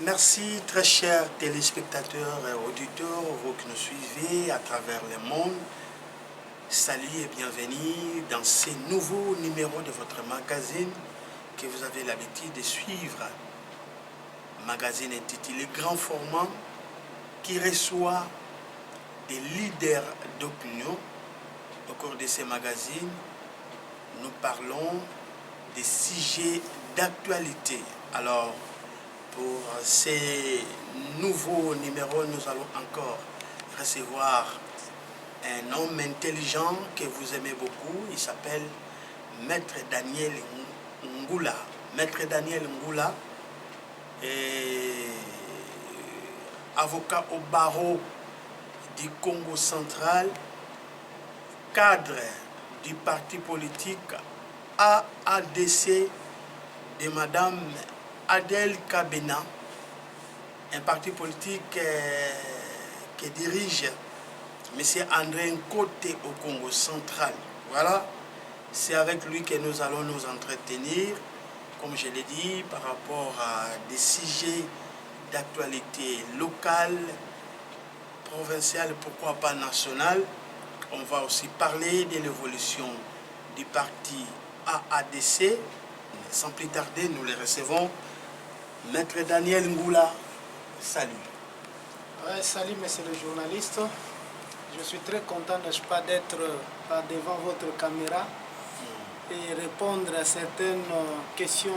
Merci très chers téléspectateurs et auditeurs, vous qui nous suivez à travers le monde. Salut et bienvenue dans ce nouveau numéro de votre magazine que vous avez l'habitude de suivre. Magazine intitulé Grand Format qui reçoit des leaders d'opinion. Au cours de ces magazines, nous parlons des sujets d'actualité. Alors, pour ces nouveaux numéros, nous allons encore recevoir un homme intelligent que vous aimez beaucoup. Il s'appelle Maître Daniel Ngula. Maître Daniel Ngula est avocat au barreau du Congo central, cadre du parti politique AADC de Madame Adèle Kabena, un parti politique que dirige M. André Nkote au Congo central. Voilà, c'est avec lui que nous allons nous entretenir, comme je l'ai dit, par rapport à des sujets d'actualité locale, provinciale, pourquoi pas nationale. On va aussi parler de l'évolution du parti AADC. Sans plus tarder, nous les recevons. Maître Daniel Ngula, salut. Ouais, salut, monsieur le journaliste. Je suis très content, n'est-ce pas, d'être devant votre caméra et répondre à certaines questions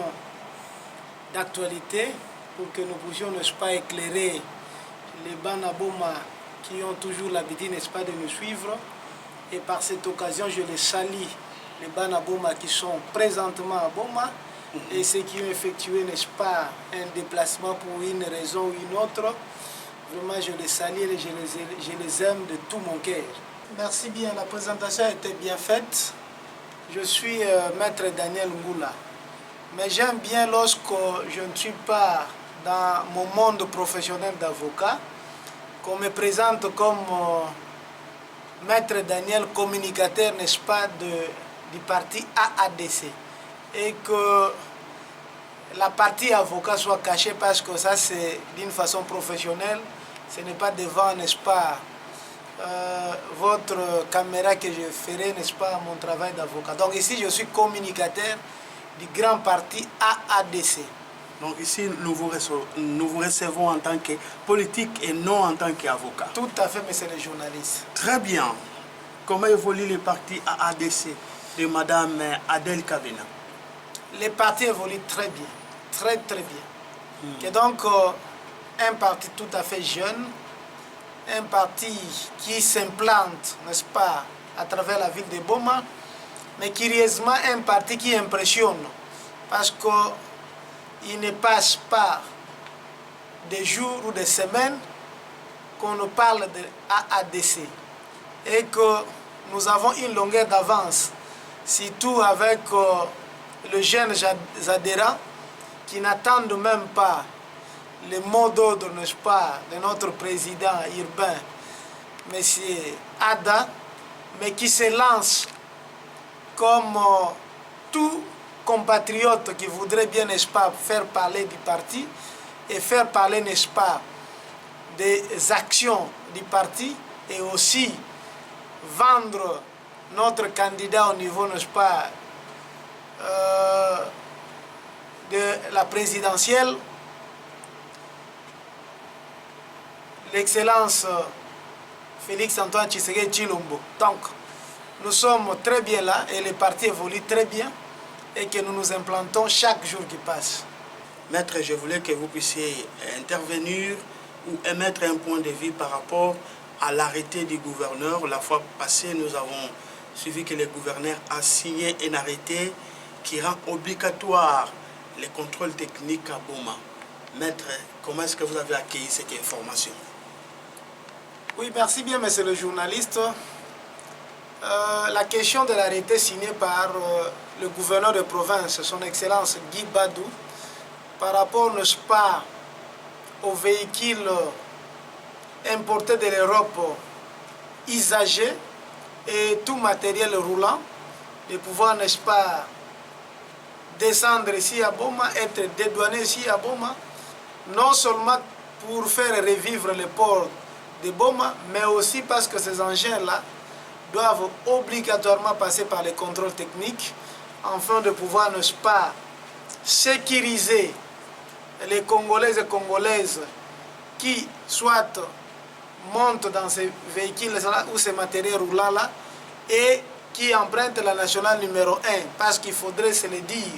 d'actualité pour que nous puissions, n'est-ce pas, éclairer les Banaboma qui ont toujours l'habitude, n'est-ce pas, de nous suivre. Et par cette occasion, je les salue, les Banaboma qui sont présentement à Boma et ceux qui ont effectué, n'est-ce pas, un déplacement pour une raison ou une autre. Vraiment, je les salue et je les aime de tout mon cœur. Merci bien, la présentation a été bien faite. Je suis Maître Daniel Ngula. Mais j'aime bien lorsque je ne suis pas dans mon monde professionnel d'avocat, qu'on me présente comme Maître Daniel, communicateur, n'est-ce pas, du parti AADC. Et que la partie avocat soit cachée parce que ça, c'est d'une façon professionnelle. Ce n'est pas devant, n'est-ce pas, votre caméra que je ferai, n'est-ce pas, mon travail d'avocat. Donc ici, je suis communicateur du grand parti AADC. Donc ici, nous vous recevons en tant que politique et non en tant qu'avocat. Tout à fait, monsieur le journaliste. Très bien. Comment évolue le parti AADC de Madame Adèle Kabena? Les partis évoluent très bien, très bien. Et donc, un parti tout à fait jeune, un parti qui s'implante, n'est-ce pas, à travers la ville de Boma, mais curieusement, un parti qui impressionne, parce qu'il ne passe pas des jours ou des semaines qu'on nous parle de AADC, et que nous avons une longueur d'avance, surtout avec le jeune adhérent qui n'attendent même pas le mot d'ordre, n'est-ce pas, de notre président urbain, M. Ada, mais qui se lance comme tout compatriote qui voudrait bien, n'est-ce pas, faire parler du parti et faire parler, n'est-ce pas, des actions du parti et aussi vendre notre candidat au niveau, n'est-ce pas, de la présidentielle, l'excellence Félix Antoine Tshisekedi Tshilombo. Donc, nous sommes très bien là et le parti évolue très bien et que nous nous implantons chaque jour qui passe. Maître, je voulais que vous puissiez intervenir ou émettre un point de vue par rapport à l'arrêté du gouverneur. La fois passée, nous avons suivi que le gouverneur a signé un arrêté qui rend obligatoire les contrôles techniques à Boma. Maître, comment est-ce que vous avez accueilli cette information? Oui, merci bien, monsieur le journaliste. La question de l'arrêté signé par le gouverneur de province, son Excellence Guy Badou, par rapport, n'est-ce pas, aux véhicules importés de l'Europe, usagés et tout matériel roulant, de pouvoir, n'est-ce pas, descendre ici à Boma, être dédouané ici à Boma non seulement pour faire revivre le port de Boma, mais aussi parce que ces engins-là doivent obligatoirement passer par les contrôles techniques afin de pouvoir, n'est-ce pas, sécuriser les Congolaises et Congolaises qui soit montent dans ces véhicules-là ou ces matériels roulants-là et qui empruntent la nationale numéro 1. Parce qu'il faudrait se le dire,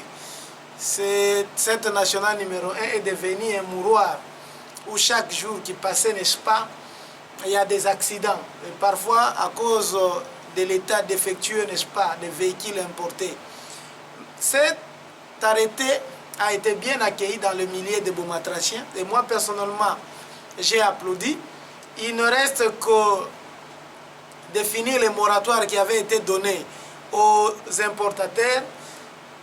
cette nationale numéro 1 est devenue un mouroir où chaque jour qui passait, n'est-ce pas, il y a des accidents. Et parfois à cause de l'état défectueux, n'est-ce pas, des véhicules importés. Cet arrêté a été bien accueilli dans le milieu des Bomatrachiens. Et moi, personnellement, j'ai applaudi. Il ne reste que définir les moratoires qui avaient été donnés aux importateurs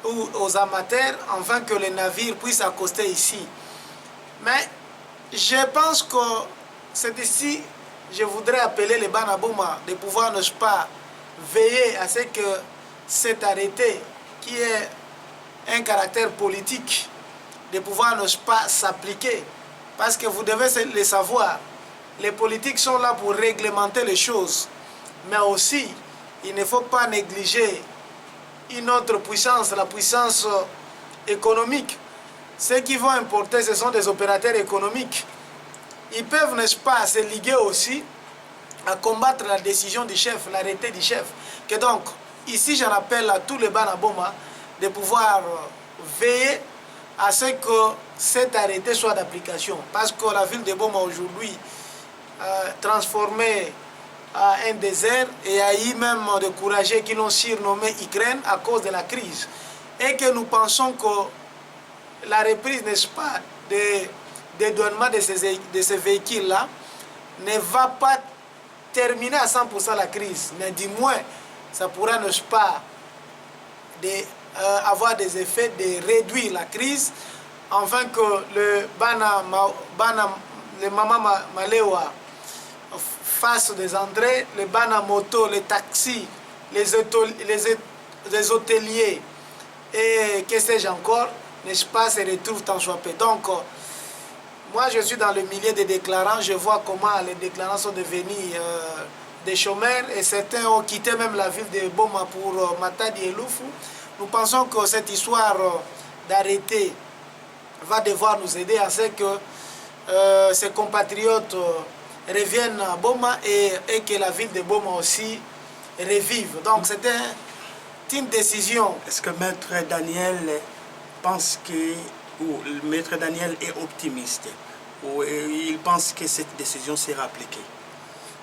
ou aux amateurs, afin que les navires puissent accoster ici. Mais je pense que c'est ici, je voudrais appeler les Banaboma de pouvoir, n'est-ce pas, veiller à ce que cet arrêté, qui est un caractère politique, de pouvoir, n'est-ce pas, s'appliquer. Parce que vous devez le savoir, les politiques sont là pour réglementer les choses. Mais aussi, il ne faut pas négliger une autre puissance, la puissance économique. Ceux qui vont importer, ce sont des opérateurs économiques. Ils peuvent, n'est-ce pas, se liguer aussi à combattre la décision du chef, l'arrêté du chef. Que donc, ici, je rappelle à tous les Banaboma de pouvoir veiller à ce que cet arrêté soit d'application. Parce que la ville de Boma aujourd'hui, transformée à un désert, et il y a eu même des courageux qui l'ont surnommé Ukraine à cause de la crise. Et que nous pensons que la reprise, n'est-ce pas, des dédouanements de ces véhicules-là ne va pas terminer à 100% la crise. Mais du moins, ça pourra, n'est-ce pas, avoir des effets de réduire la crise, afin que le Mama Malewa fasse des entrées, les Banamoto, les taxis, les hôteliers et que sais-je encore, n'est-ce pas, se retrouvent en choipé. Donc, moi je suis dans le milieu des déclarants, je vois comment les déclarants sont devenus des chômeurs et certains ont quitté même la ville de Boma pour Matadi et Lufu. Nous pensons que cette histoire d'arrêté va devoir nous aider à ce que ces compatriotes reviennent à Boma et que la ville de Boma aussi revive. Donc c'était une décision. Est-ce que Maître Daniel pense que, ou Maître Daniel est optimiste, ou il pense que cette décision sera appliquée?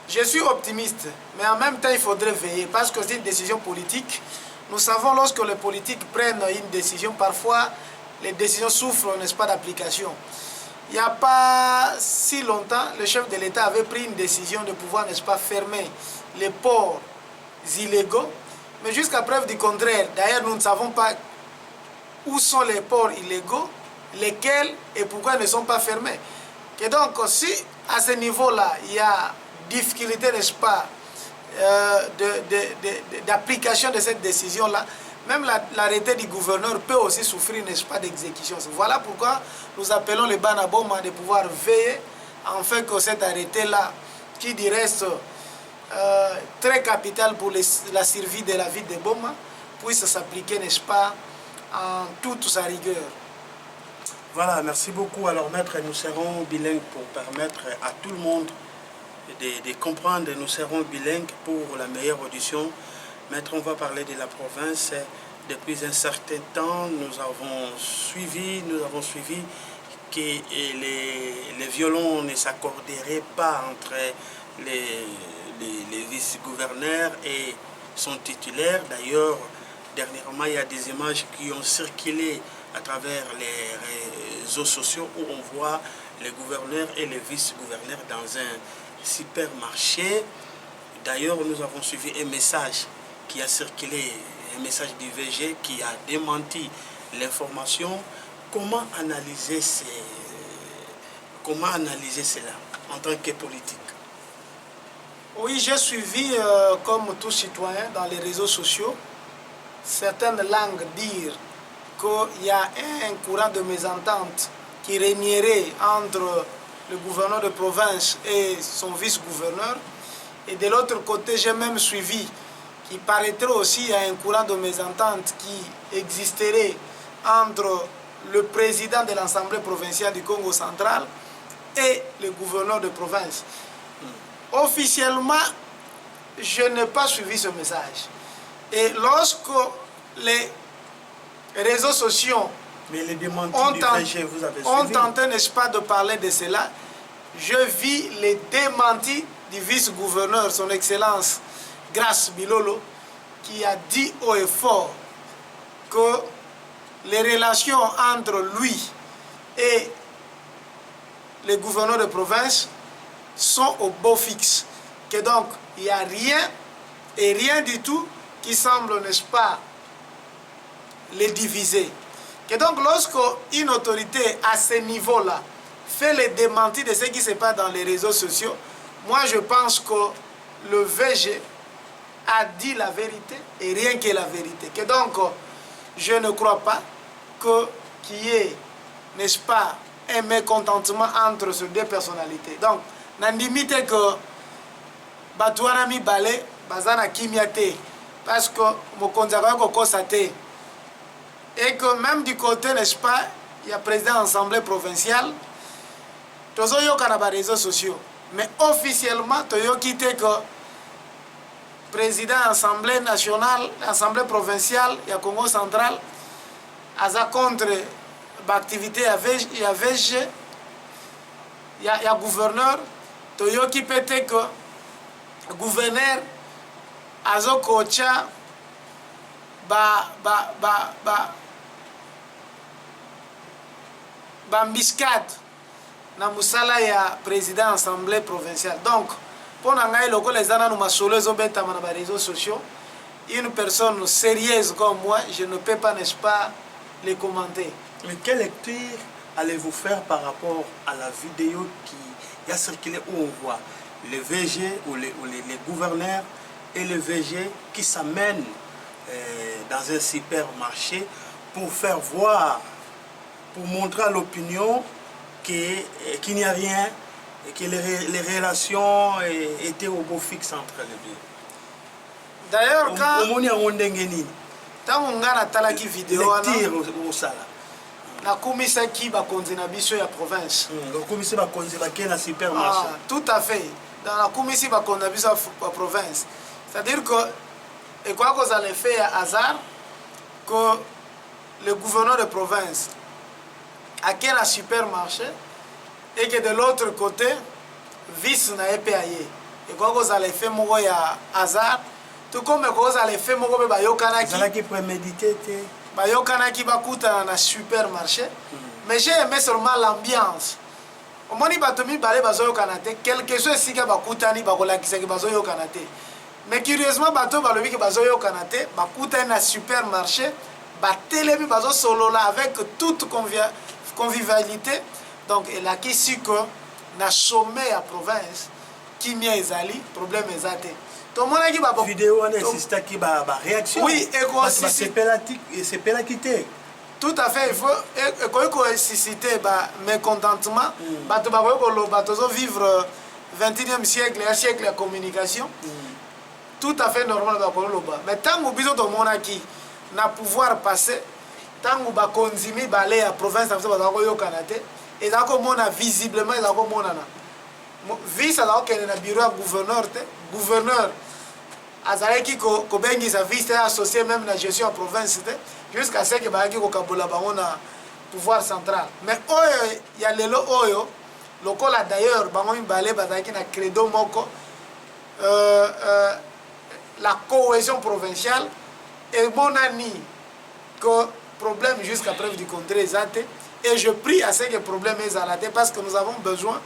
Je suis optimiste, mais en même temps il faudrait veiller, parce que c'est une décision politique. Nous savons, lorsque les politiques prennent une décision, parfois les décisions souffrent, n'est-ce pas, d'application. Il n'y a pas si longtemps, le chef de l'État avait pris une décision de pouvoir, n'est-ce pas, fermer les ports illégaux, mais jusqu'à preuve du contraire. D'ailleurs, nous ne savons pas où sont les ports illégaux, lesquels et pourquoi ils ne sont pas fermés. Et donc, si à ce niveau-là, il y a difficulté, n'est-ce pas, d'application de cette décision-là, même l'arrêté du gouverneur peut aussi souffrir, n'est-ce pas, d'exécution. Voilà pourquoi nous appelons les Banaboma de pouvoir veiller afin que cet arrêté-là, qui reste très capital pour la survie de la ville de Boma, puisse s'appliquer, n'est-ce pas, en toute sa rigueur. Voilà, merci beaucoup. Alors, maître, nous serons bilingues pour permettre à tout le monde de comprendre. Nous serons bilingues pour la meilleure audition. Maître, on va parler de la province. Depuis un certain temps, nous avons suivi que les violons ne s'accorderaient pas entre les vice-gouverneurs et son titulaire. D'ailleurs, dernièrement, il y a des images qui ont circulé à travers les réseaux sociaux où on voit les gouverneurs et les vice-gouverneurs dans un supermarché. D'ailleurs, nous avons suivi un message qui a circulé, un message du VG qui a démenti l'information. Comment analyser cela en tant que politique? Oui, j'ai suivi, comme tout citoyen, dans les réseaux sociaux, certaines langues dire qu'il y a un courant de mésentente qui régnerait entre le gouverneur de province et son vice-gouverneur. Et de l'autre côté, j'ai même suivi qu'il paraîtrait aussi à un courant de mésentente qui existerait entre le président de l'Assemblée provinciale du Congo central et le gouverneur de province. Officiellement, je n'ai pas suivi ce message. Et lorsque les réseaux sociaux mais les démentis du VG, vous avez ont suivi? tenté, n'est-ce pas, de parler de cela, je vis les démentis du vice-gouverneur, son Excellence Grace Bilolo, qui a dit haut et fort que les relations entre lui et les gouverneurs de province sont au beau fixe. Que donc, il n'y a rien et rien du tout qui semble, n'est-ce pas, les diviser. Que donc, lorsqu'une autorité à ce niveau-là fait les démentis de ce qui se passe dans les réseaux sociaux, moi je pense que le VG a dit la vérité et rien que la vérité. Que donc, je ne crois pas qu'il y ait, n'est-ce pas, un mécontentement entre ces deux personnalités. Donc, n'andimite que Batouana mi balé, bazana kimiate, parce que mon konzaka ko kosate. Et que même du côté, n'est-ce pas, il y a président de l'Assemblée provinciale, tous les réseaux sociaux. Mais officiellement, tu as quitté que président de l'Assemblée nationale, l'Assemblée provinciale, il y a Congo central, à contre l'activité, il y a VG, il y a gouverneur, tu as quitté que le gouverneur, Azo Kocha, mbiscade na musala ya président de l'Assemblée provinciale. Donc, pour ngai loko les ana nous masolo ezobeta na ba réseaux sociaux, une personne sérieuse comme moi, je ne peux pas, n'est-ce pas, les commenter. Mais quelle lecture allez-vous faire par rapport à la vidéo qui a circulé où on voit le VG ou les gouverneurs et le VG qui s'amènent dans un supermarché pour faire voir, pour montrer à l'opinion qu'il n'y a rien et que les relations étaient au beau fixe entre les deux. D'ailleurs, quand on a talaki vidéo, nakumisaki bakonzi na biso ya province. Nakumisi bakonzi bakena supermarché. Tout à fait. Dans la commission bakonzi na biso ya province. C'est-à-dire que et quoi que ça allait faire hasard que le gouverneur de province a un supermarché et que de l'autre côté vice n'a pas payé. Et quoi que ça allait faire moi ya hasard tout comme quoi ça allait faire moi ba yokanaki. Ça qui prémédité té. Ba yokanaki bakuta na supermarché. Mais j'ai aimé seulement l'ambiance. Au moins ni batomi balé bazo yokanate quelque chose si ka bakutani bakolakisa ki bazo yokanate. Mais curieusement, bateau balobi que bazoyo kanate, bakuta na supermarché, batelemi bazo solo là avec toute convivialité. Donc elle a ici que na sommet à province qui mia ezali problème ezate. Tout le monde qui ba vidéo on assiste qui ba réaction. Oui, et quoi c'est pela quitter. Tout à fait, il faut ko susciter ba mécontentement, bato ba ko lo bato zo vivre 21e siècle, un siècle de communication. Tout à fait normal mais tant que biso to mona ki na pouvoir passer tant que ba konzimi balé à province na biso ba ko yo kanate et da ko mona visiblement da ko mona na vice da ko na bureau à gouverneur azalaki ko bengi sa vice associé même la gestion en province jusqu'à ce que ba ki ko kabola ba on pouvoir central mais oyo ya lelo oyo lokola d'ailleurs ba ngoni balé ba ki na credo moko la cohésion provinciale et mon ami que problème jusqu'à preuve du contraire et je prie à ce que problème est arrêté parce que nous avons besoin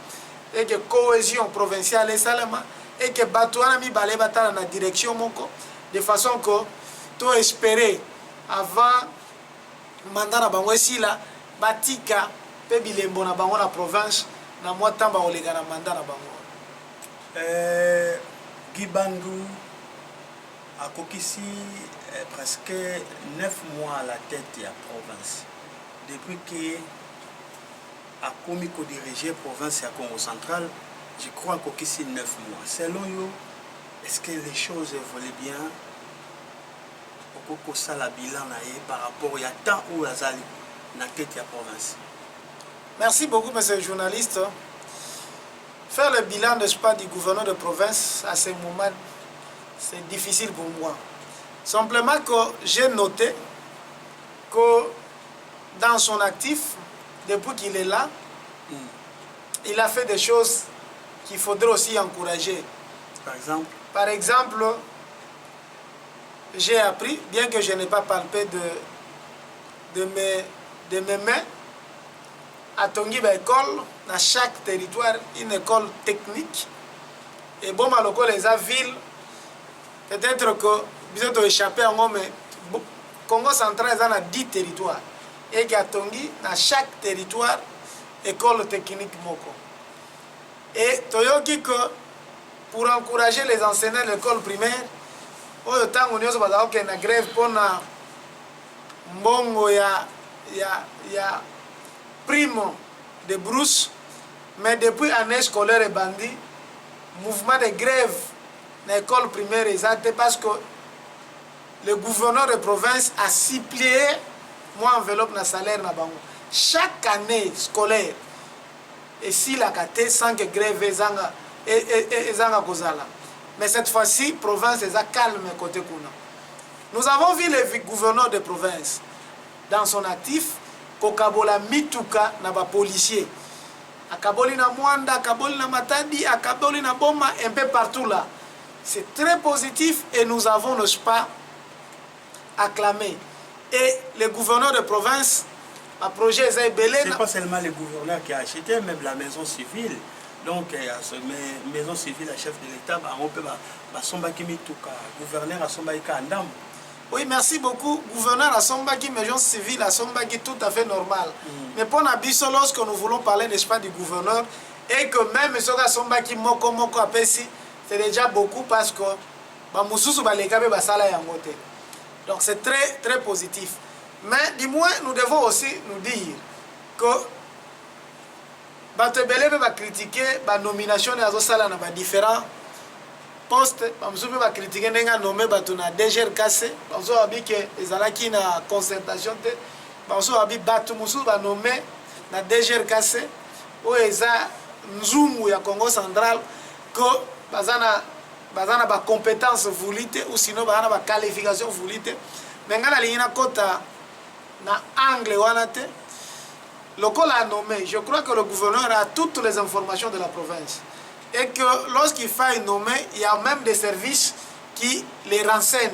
et que cohésion provinciale est seulement et que batouana mi balé batala na direction moko de façon que tout espérer avant mandat na bango esila batika pe bilembo na bango na province na mwa tamba olega na mandat na bango. Gibangu a kokisi presque 9 mois à la tête de la province. Depuis que akomi ko-diriger province ya Congo central, je crois qu'au-Kissi 9 mois. Selon vous, est-ce que les choses évoluent bien? Pourquoi ça la bilan par rapport au temps où Azali na tête de la province? Merci beaucoup, monsieur le journaliste. Faire le bilan, n'est-ce pas, du gouverneur de province à ce moment, c'est difficile pour moi. Simplement que j'ai noté que dans son actif, depuis qu'il est là, il a fait des choses qu'il faudrait aussi encourager. Par exemple, j'ai appris, bien que je n'ai pas palpé de mes mains, à Tongiba école, dans chaque territoire, une école technique. Et bon, malheureusement, les villes, peut-être que nous avons échappé en mais Congo central, il y a 10 territoires. Et qu'à Tongi, dans chaque territoire, école technique moko. Et Toyoki que pour encourager les enseignants de l'école primaire, autant on a une grève pour na mbongo ya prime de brousse, mais depuis l'année scolaire et bandit, mouvement de grève dans l'école primaire exacte parce que le gouverneur de province a supplié moi enveloppe na salaire na bango. Chaque année scolaire, et si la kate sans que grève ezanga kozala. Mais cette fois-ci, province est calme côté kuna. Nous avons vu le gouverneur de province dans son actif kokabola mituka na ba policier. Akaboli na Mwanda, akaboli na Matadi, akaboli na Boma, un peu partout là. C'est très positif et nous avons, n'est-ce pas, acclamé. Et le gouverneur de province, à projet Zaïbélé. C'est pas seulement le gouverneur qui a acheté, même la maison civile. Donc, maison civile, la chef de l'État, on peut Sombaki Mituka, gouverneur à Sombaki Andam. Oui, merci beaucoup. Gouverneur à Sombaki, maison civile à Sombaki, tout à fait normal. Mais pour Nabiso, lorsque nous voulons parler, n'est-ce pas, du gouverneur, et que même ce à Sombaki Moko Apesi, c'est déjà beaucoup parce que donc c'est très, très positif. Mais du moins, nous devons aussi nous dire que Batebele va critiquer la nomination de différents postes. Nous va critiquer les nommés na DGRKC. Nous avons dit que les alaki na concertation. Nous avons dit que nous va nommer na DGRKC où ils ont Nzumu ya Congo central que bazana ba compétence voulite ou sinon bazana ba qualification voulite. Mais ngana lingina kota na angle wanate. Le col a nommé, je crois que le gouverneur a toutes les informations de la province. Et que lorsqu'il fait nommer, il y a même des services qui les renseignent.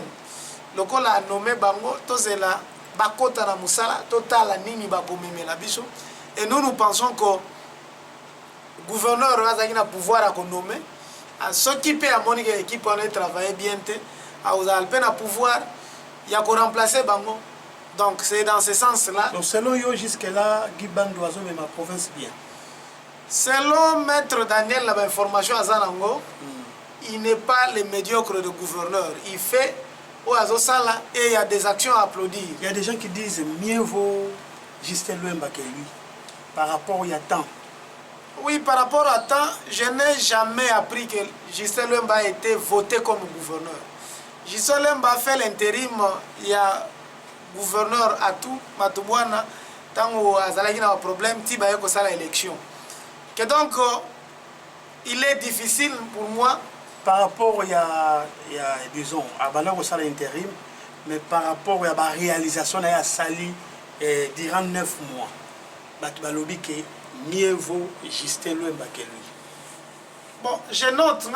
Le col a nommé Bango, Tozela, Bakota na Moussala, Total Nini Bakomeme la biso. Et nous pensons que le gouverneur a pouvoir à nommer. À ceux qui peuvent à mon équipe on travailler bien, à vous alper à pouvoir, il y a qu'on remplacer Bango. Donc c'est dans ce sens-là. Donc selon vous, jusque-là, Guy Bandoiseau met ma province bien. Selon Maître Daniel, l'information à Zanango, il n'est pas le médiocre de gouverneur. Il fait au Azosala et il y a des actions à applaudir. Il y a des gens qui disent mieux vaut Justin Luemba que lui. Par rapport il y a temps. Oui, par rapport à temps, je n'ai jamais appris que Justin Luemba a été voté comme gouverneur. Justin Luemba a fait l'intérim, il y a gouverneur à tout, Matubwana, tant où Azalaki n'a pas de problème, Tibaye ko sala élection. Que donc, il est difficile pour moi. Par rapport, il y a disons, à Balako sala intérim, mais par rapport à la réalisation, il y a sali durant 9 mois. Batubalobi que mieux vaut Justin Luemba que lui. Bon, je note,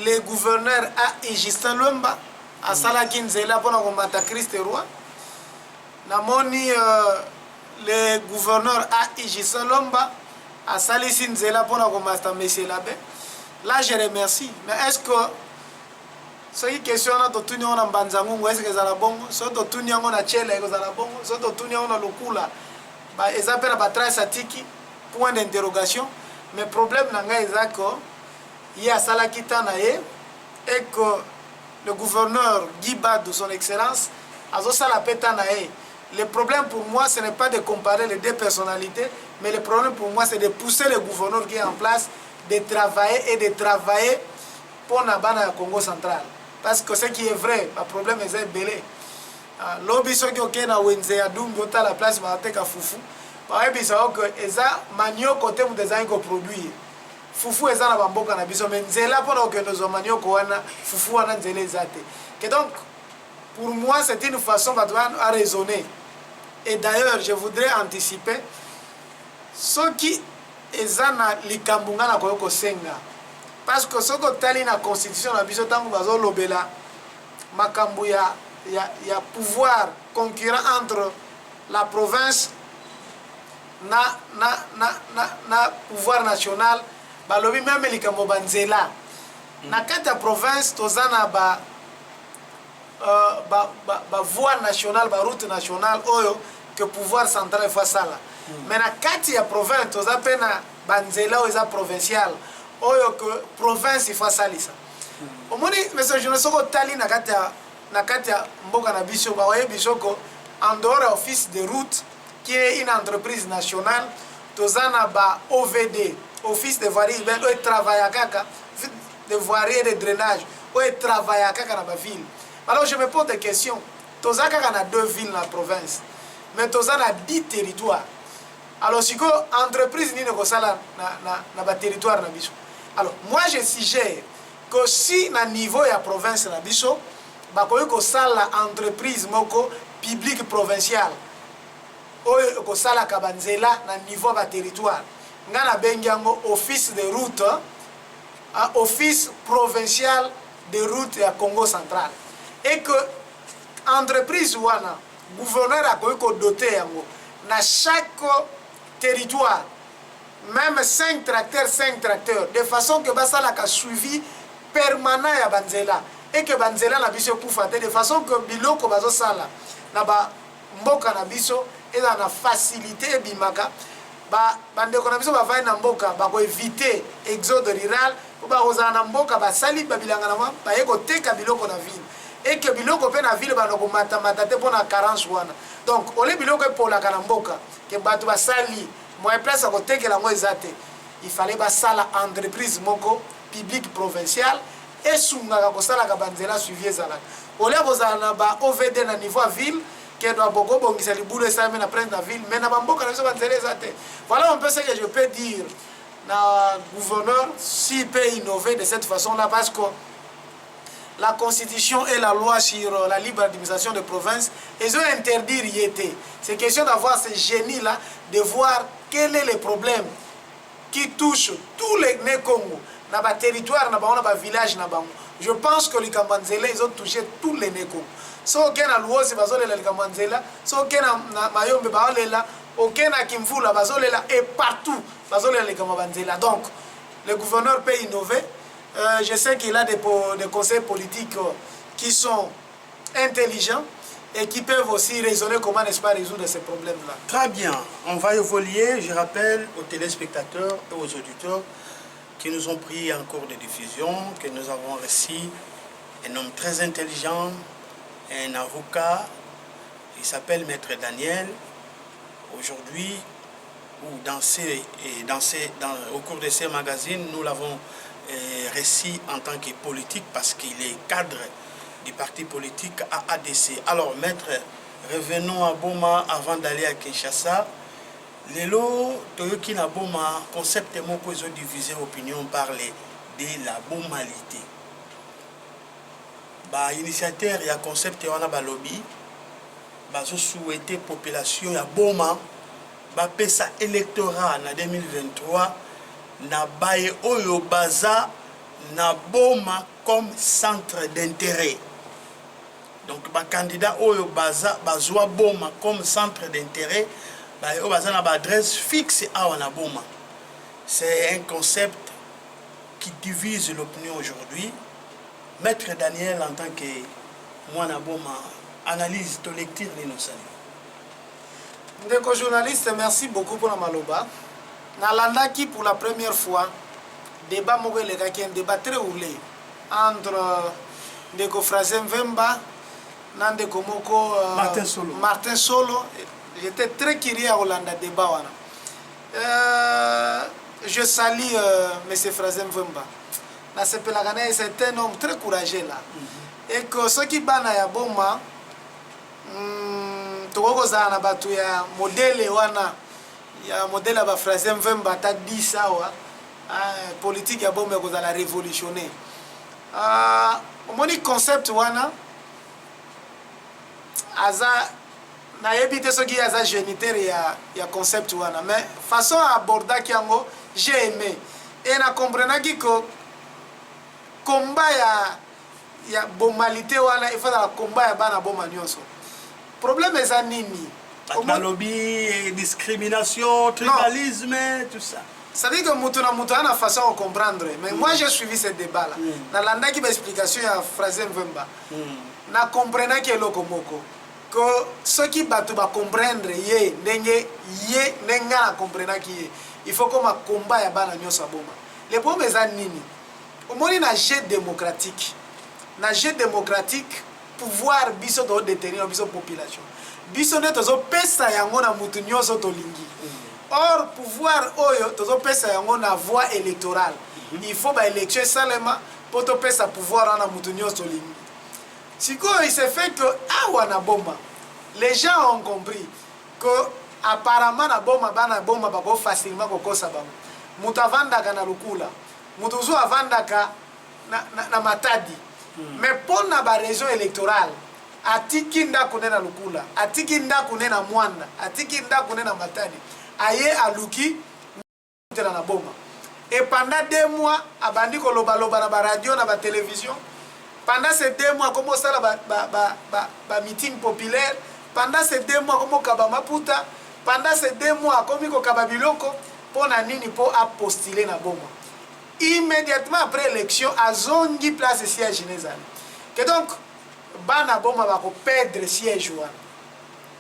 le gouverneur a Justin Luemba a Salaki Nzela pour combattre Christ Roi. Namoni le gouverneur a Justin Luemba a Salisi Nzela pour combattre M. Labé. Là je remercie. Mais est-ce que ce qui question na to tunya na Mbanzangu est-ce que ça la bon? So to tunya na Chela que ça la bon? So to tunya na Lokula. Ba ezapela batra satiki point d'interrogation. Mais problème nanga ezako il y a Salaki Tanaye et que le gouverneur Guy Bad de son excellence a Zosala Petanaye le problème pour moi, ce n'est pas de comparer les deux personnalités, mais le problème pour moi, c'est de pousser le gouverneur qui est en place, de travailler pour le Congo central. Parce que ce qui est vrai, le problème est belé. L'obi soki okena wenze ya dumbi ota la place bateka fufu. Ba ebisa que eza manio côté mu design ko produire. Fufu eza na bamboka na biso mais nzela pona okendo zo manio ko wana fufu wana nzela ezate. Que donc pour moi c'est une façon à raisonner. Et d'ailleurs je voudrais anticiper ce qui eza na likambunga na koyoko senga. Parce que ce que tali na constitution na biso tango bazo lobela makambu ya pouvoir concurrent entre la province na pouvoir national balobi même likambo banzela na kati ya province tozana ba voie nationale ba route nationale oyo que pouvoir central fa sala mais na kati ya province toza pena banzela oyo eza provincial oyo que province fa salisa omoni monsieur je ne sais pas tali na kati ya mboka na biso bawaye biso ko en dehors ya office de route qui est une entreprise nationale tozana ba OVD office de voirie urbaine oyo travaille kaka de voirie et de drainage oyo travaille kaka na ba ville. Alors je me pose des questions. Toza kaka na 2 villes na province mais toza na 10 territoires. Alors si ko entreprise ni ko sala na ba territoire na biso. Alors moi je suggère que si na niveau ya province na biso bakoki kosala entreprise moko publique provinciale oyo kosalaka banzela na niveau ba territoire nga na bengi yango office de route office provincial de route ya Congo central et que entreprise wana gouverneur akoki kodoter yango na chaque territoire même 5 tracteurs de façon que basalaka suivi permanent ya banzela et que banzela na biso kufa de façon que biloko bazosala na ba mboka na biso eza na facilité bimaka bandeko na biso bavai na mboka bako éviter exode rural po bakozala na mboka basali babilanga na mwa baye koteka biloko na ville et que biloko mpe na ville bana komatamata te mpo na carence wana donc ole biloko epolaka na mboka ke bato basali moyen place akotekela yango eza te il fallait basala entreprise moko publique provinciale esungaka kosalaka banzela suivi ezalaka ole kozala na ba OVD na niveau ya ville ke doit boko bongisa libulu esalami na prince na ville mais na bamboka na biso banzela eza te. Voilà un peu ce que je peux dire na gouverneur s'il peut innover de cette façon là parce que la constitution et la loi sur la libre administration des provinces ils ont interdit RIET. C'est question d'avoir ce génie là de voir quel est le problème qui touche tous les Congo na ba territoire na ba ba village na bango. Je pense que les Kambanzela ils ont touché tous les Congo. So okena luosi bazolela les Kambanzela, so okena na Mayombe bazolela, okena Kimvula bazolela et partout bazolela les Kambanzela. Donc le gouverneur peut innover. Je sais qu'il a des conseils politiques qui sont intelligents et qui peuvent aussi raisonner comment n'est-ce pas résoudre ces problèmes-là. Très bien, on va évoluer. Je rappelle aux téléspectateurs et aux auditeurs qui nous ont pris en cours de diffusion que nous avons reçu un homme très intelligent, un avocat, il s'appelle Maître Daniel. Aujourd'hui, au cours de ces magazines, nous l'avons reçu en tant que politique parce qu'il est cadre du parti politique AADC. Alors, maître, revenons à Boma avant d'aller à Kinshasa. Lelo, Toyoki na Boma, concept moko ils ont divisé opinion parler de la bomalité. Ba initiateur ya concept wana ba lobby, bazo souhaiter population ya Boma ba pesa électorat na 2023 na baye oyo baza na Boma comme centre d'intérêt. Donc ba candidat oyo baza bazwa Boma comme centre d'intérêt, baye oyo baza na ba adresse fixe awa na Boma. C'est un concept qui divise l'opinion aujourd'hui. Maître Daniel en tant que moi na Boma analyse ton lecture l'innocent. Ndeko journaliste, merci beaucoup pour la maloba. Nalanda qui pour la première fois débat un débat très roulé entre Ndeko Frazen Vemba Nande Komoko, Martin Solo. J'étais très curieux à Hollanda débat. Je salue M. Frazen Vemba. C'est un homme très courageux là. Et que ceux qui banent à Boma, tokozana batu ya modèle wana ya modèle ba Frazen Vemba ta 10 sawa politique ya Boma kozala révolutionner. Moni concept wana aza na yebite soki aza géniteur ya concept wana, mais façon aborder kiango j'ai aimé et na comprendre que combat ya bomalité wana il faut la combat ya bana boma nyonso. Problème eza nini? Lobby, discrimination, tribalisme, tout ça. Ça veut dire que mutu na mutu ana façon de comprendre, mais moi j'ai suivi ce débat là. Na landa ki ba explication ya Frazen Vemba. Na comprendre que loko moko que ceux qui battu ba comprendre ye ndenge ye nenga comprendre ki il faut comme combat ya bana nyonso boma. Le problème eza nini? Omoni na jeu démocratique. Na jeu démocratique pouvoir biso do détenir biso population. Biso ne tozo pesa yango na mutu nyonso tolingi. Or pouvoir oyo tozo pesa yango na voie électorale. Il faut ba élection seulement pour to pesa pouvoir na mutu nyonso tolingi. Siko il s'est fait que awa na bomba. Les gens ont compris que apparemment na bomba ba ko facilement ko kosa bango. Mutu avandaka na lukula. Mutu zo avandaka na matadi. Mais pour na ba région électorale atiki ndako na lukula, atiki ndako na mwanda, atiki ndako na matadi, aye aluki na bomba. Et pendant 2 mois abandi ko loba na ba radio na ba télévision. Pendant ces 2 mois comme ça ba meeting populaire, pendant ces 2 mois comme kaba maputa, pendant ces 2 mois comme ko kaba biloko pour na nini pour postuler na bomba. Immédiatement après l'élection, à zongi place siège nezali. Que donc bana bomba va perdre siège wana.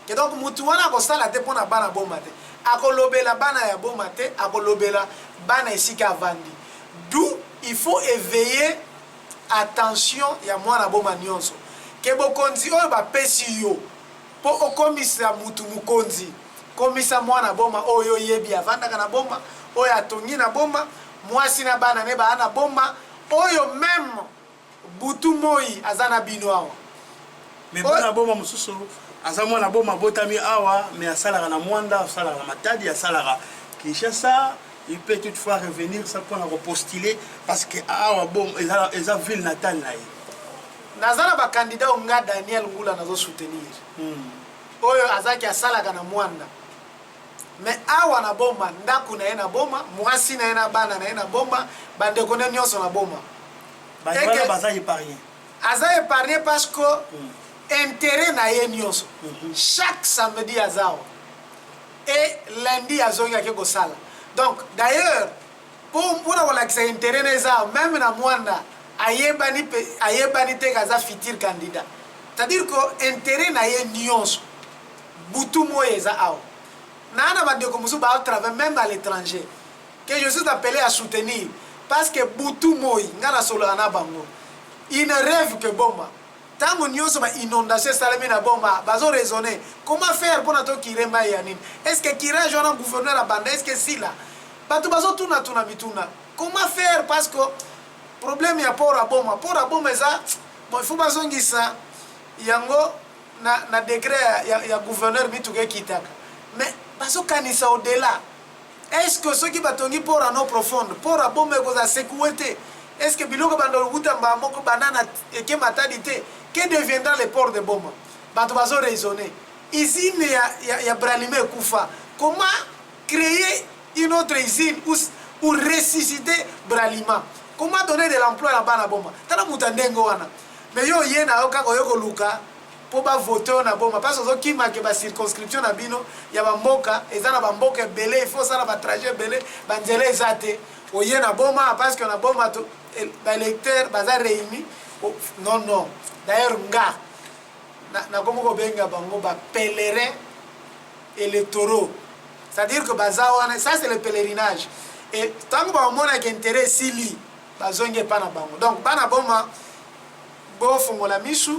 Que donc mutu wana ko sala te pona bana bomba te. Akolobela bana ya bomba te, akolobela bana esika vandi. D'où il faut éveiller attention ya mwana bomba nyonso. Que bokonzi oyo ba pesi yo po okomisa mutu mukonzi. Komisa mwana bomba oyo yebi avanda kana bomba, oyo atongi na bomba. Mwasi na bana ne ba ana bomba oyo même butu moi azana bino awa. Mais bana bomba mususu aza mwana bomba botami awa mais asalaka na mwanda asalaka na matadi asalaka Kinshasa. Il peut toutefois revenir ça pour repostuler parce que awa bomba eza ville natale na ye. Nazala ba candidat nga Daniel Ngula nazo soutenir. Oyo azaki asalaka na mwanda. Mais awa na bomba ndaku na ena bomba mwasi na ena bana na ena bomba bande kone nyonso na bomba bana baza épargné aza épargné parce que intérêt na ye nyonso chaque samedi azao et lundi azonga ke ko sala. Donc d'ailleurs pour na wala kisa intérêt na za même na mwanda ayebani te kaza futur candidat, c'est-à-dire que intérêt na ye nyonso butu moye za awa. Nana va dire comme ça à travers même à l'étranger que je suis appelé à soutenir parce que Boutou Moi ngana solo ana bango il ne rêve que bomba tant que nous sommes inondation salami na bomba bazo raisonner comment faire pour nato kirema yanine est-ce que kira jona gouverneur la bande est-ce que si là batu bazo tuna mituna comment faire parce que problème ya pour a bomba ça bon il faut bazongisa yango na décret ya gouverneur bituke kitaka mais parce que au-delà, est-ce que ceux qui batongi pour un eau profonde, pour un bon mec à sécurité, est-ce que biloko bandolo gutamba moko banana et que matadité, que deviendra le port de Boma? Bato bazo raisonner. Ici il y a Bralime Koufa. Comment créer une autre usine ou ressusciter Bralima? Comment donner de l'emploi à Bana Boma? Tala mutandengo wana. Mais yo yena oka koyoko luka. Pour voter na bomba parce que qui marque ba circonscription na bino ya ba mboka ezana ba mboka belé il faut ça na ba trajet belé banzele ezate oye na bomba parce que na bomba to ba électeur baza réuni non d'ailleurs nga na comme ko benga bango ba pèlerin électoraux, c'est-à-dire que baza wana ça c'est le pèlerinage et tant que ba mona ki intérêt sili bazonge pa na bango. Donc bana bomba bo fongola misu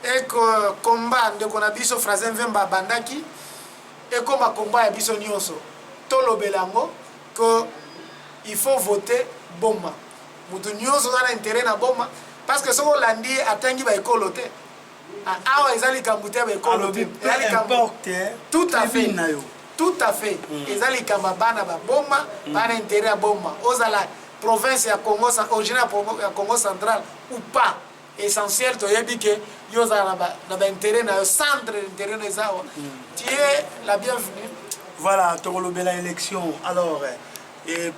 et que combat de konabiso Frazen Vemba bandaki et comme combat ya biso nyonso tolo belango que il faut voter Boma. Mutu nyonso na intérêt na Boma parce que soko landi atangi ba ekolo te. Awa ezali kambute ba ekolo te. Tout à fait. Tout à fait. Ezali kamba bana ba Boma, bana intérêt à Boma. Ozala province ya Congo original ya Congo central ou pas. Essentiel to yebi que yoza na ba intérêt na centre d'intérêt na zawa. Tu es la bienvenue. Voilà, Torolobela élection. Alors,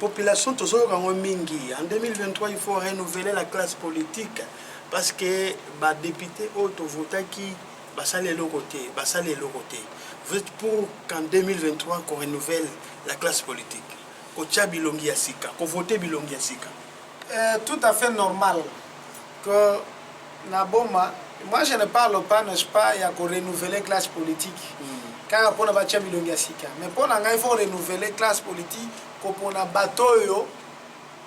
population toujours en mingi. En 2023, il faut renouveler la classe politique parce que les députés auto votent qui basale le côté, Vous êtes pour qu'en 2023 qu'on renouvelle la classe politique, qu'on tcha bilongi asika, qu'on vote bilongi asika. Tout à fait normal que Naboma, moi je ne parle pas, n'est-ce pas, il y a qu'on renouveler la classe politique. Car pour na tcha bilongi asika, mais pour nga il faut renouveler la classe politique. Kopona batoyo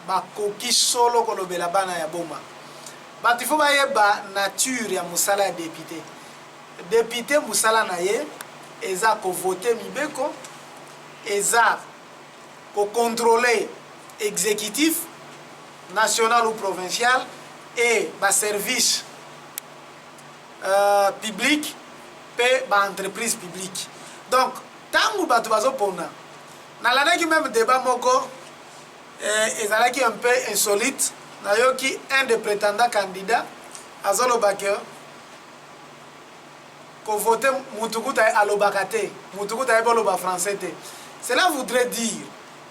bakoki solo kolobela bana ya Boma. Bati fo bayeba nature ya musala ya député. Député musala na ye eza ko voter mibeko, eza ko contrôler exécutif national ou provincial et ba service public pe ba entreprise publique. Donc tangu batu bazo pona nalandaki même débat moko ezalaki un peu insolite nayoki un des prétendants candidats azolobaka ko voter mutukuta alobaka te mutukuta eboloba français te. Cela voudrait dire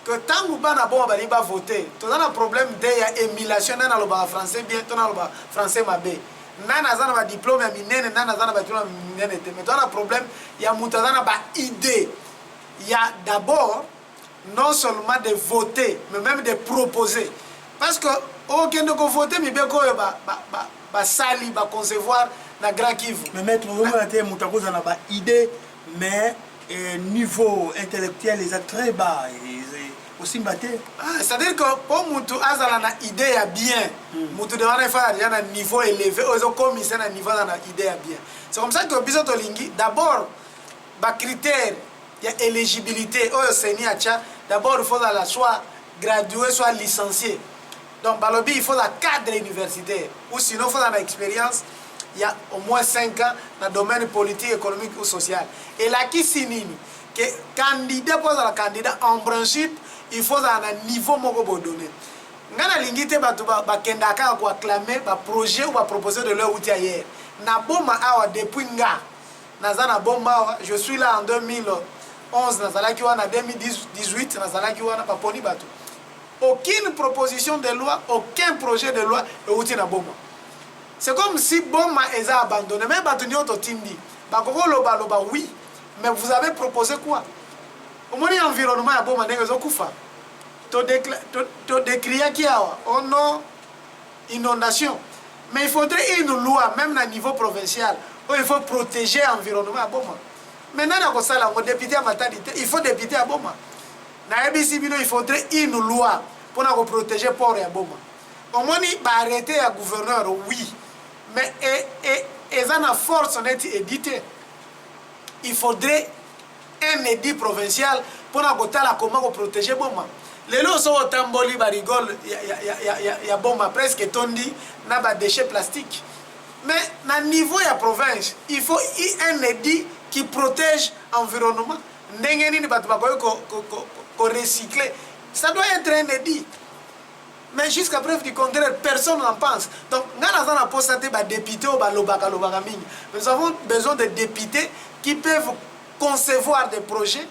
que tant que bana bon bali ba voter to na problème de ya émulation na alobaka français bien to na aloba français mabe nana zana ba diplôme ya minene nana zana ba diplôme minene te mais to na problème ya mutazana ba idée. Il y a d'abord non seulement de voter, mais même de proposer. Parce que aucun de voter, mais bien qu'on va sali, va concevoir la Grand Kivu. Mais maître, vous avez une idée, mais niveau intellectuel, ils sont très bas. Aussi batté. C'est-à-dire que pour Moutou Azala na idée à bien, Moutou devrait faire un niveau élevé, aux commissaires à niveau dans idée à bien. C'est comme ça que Bisoto Lingui, d'abord, les critères. Il y a éligibilité au Seigneur. D'abord, il faut soit gradué, soit licencié. Donc, Balobi, il faut un cadre universitaire. Ou sinon, il faut une expérience. Il y a au moins 5 ans dans le domaine politique, économique ou social. Et là, qui signifie que candidat pour le candidat, en principe, il faut un niveau donné. Ngana lingite ba kendaka ko acclamer ba projet ou ba proposer de leur outil ailleurs. Na boma awa depuis nga. Nazana bomba, je suis là en 2011, nazalaki wana 2018, nazalaki wana paponi bato. Aucune proposition de loi, aucun projet de loi est outil na boma. C'est comme si Boma est abandonné. Même bato nyoto tindi. Bakoko loba loba oui, mais vous avez proposé quoi? Au moins l'environnement ya Boma ndenge zokufa. To décrire qui a oh non inondation. Mais il faudrait une loi même à niveau provincial où il faut protéger l'environnement à Boma. Maintenant, député à maternité, il faut député à Boma. Il faudrait une loi pour protéger le port à Boma. Au moins, il va arrêter le gouverneur, oui. Mais ils ont la force d'être édité. Il faudrait un édit provincial pour comment protéger Boma. Les lots sont au tamboli, barigol, il y a Boma presque tondi, n'a pas de déchets plastiques. Mais à niveau de la province, il faut un édit qui protège l'environnement. Recycler. Ça doit être un édit. Mais jusqu'à preuve du contraire, personne n'en pense. Donc, nous avons besoin de députés qui peuvent concevoir des projets,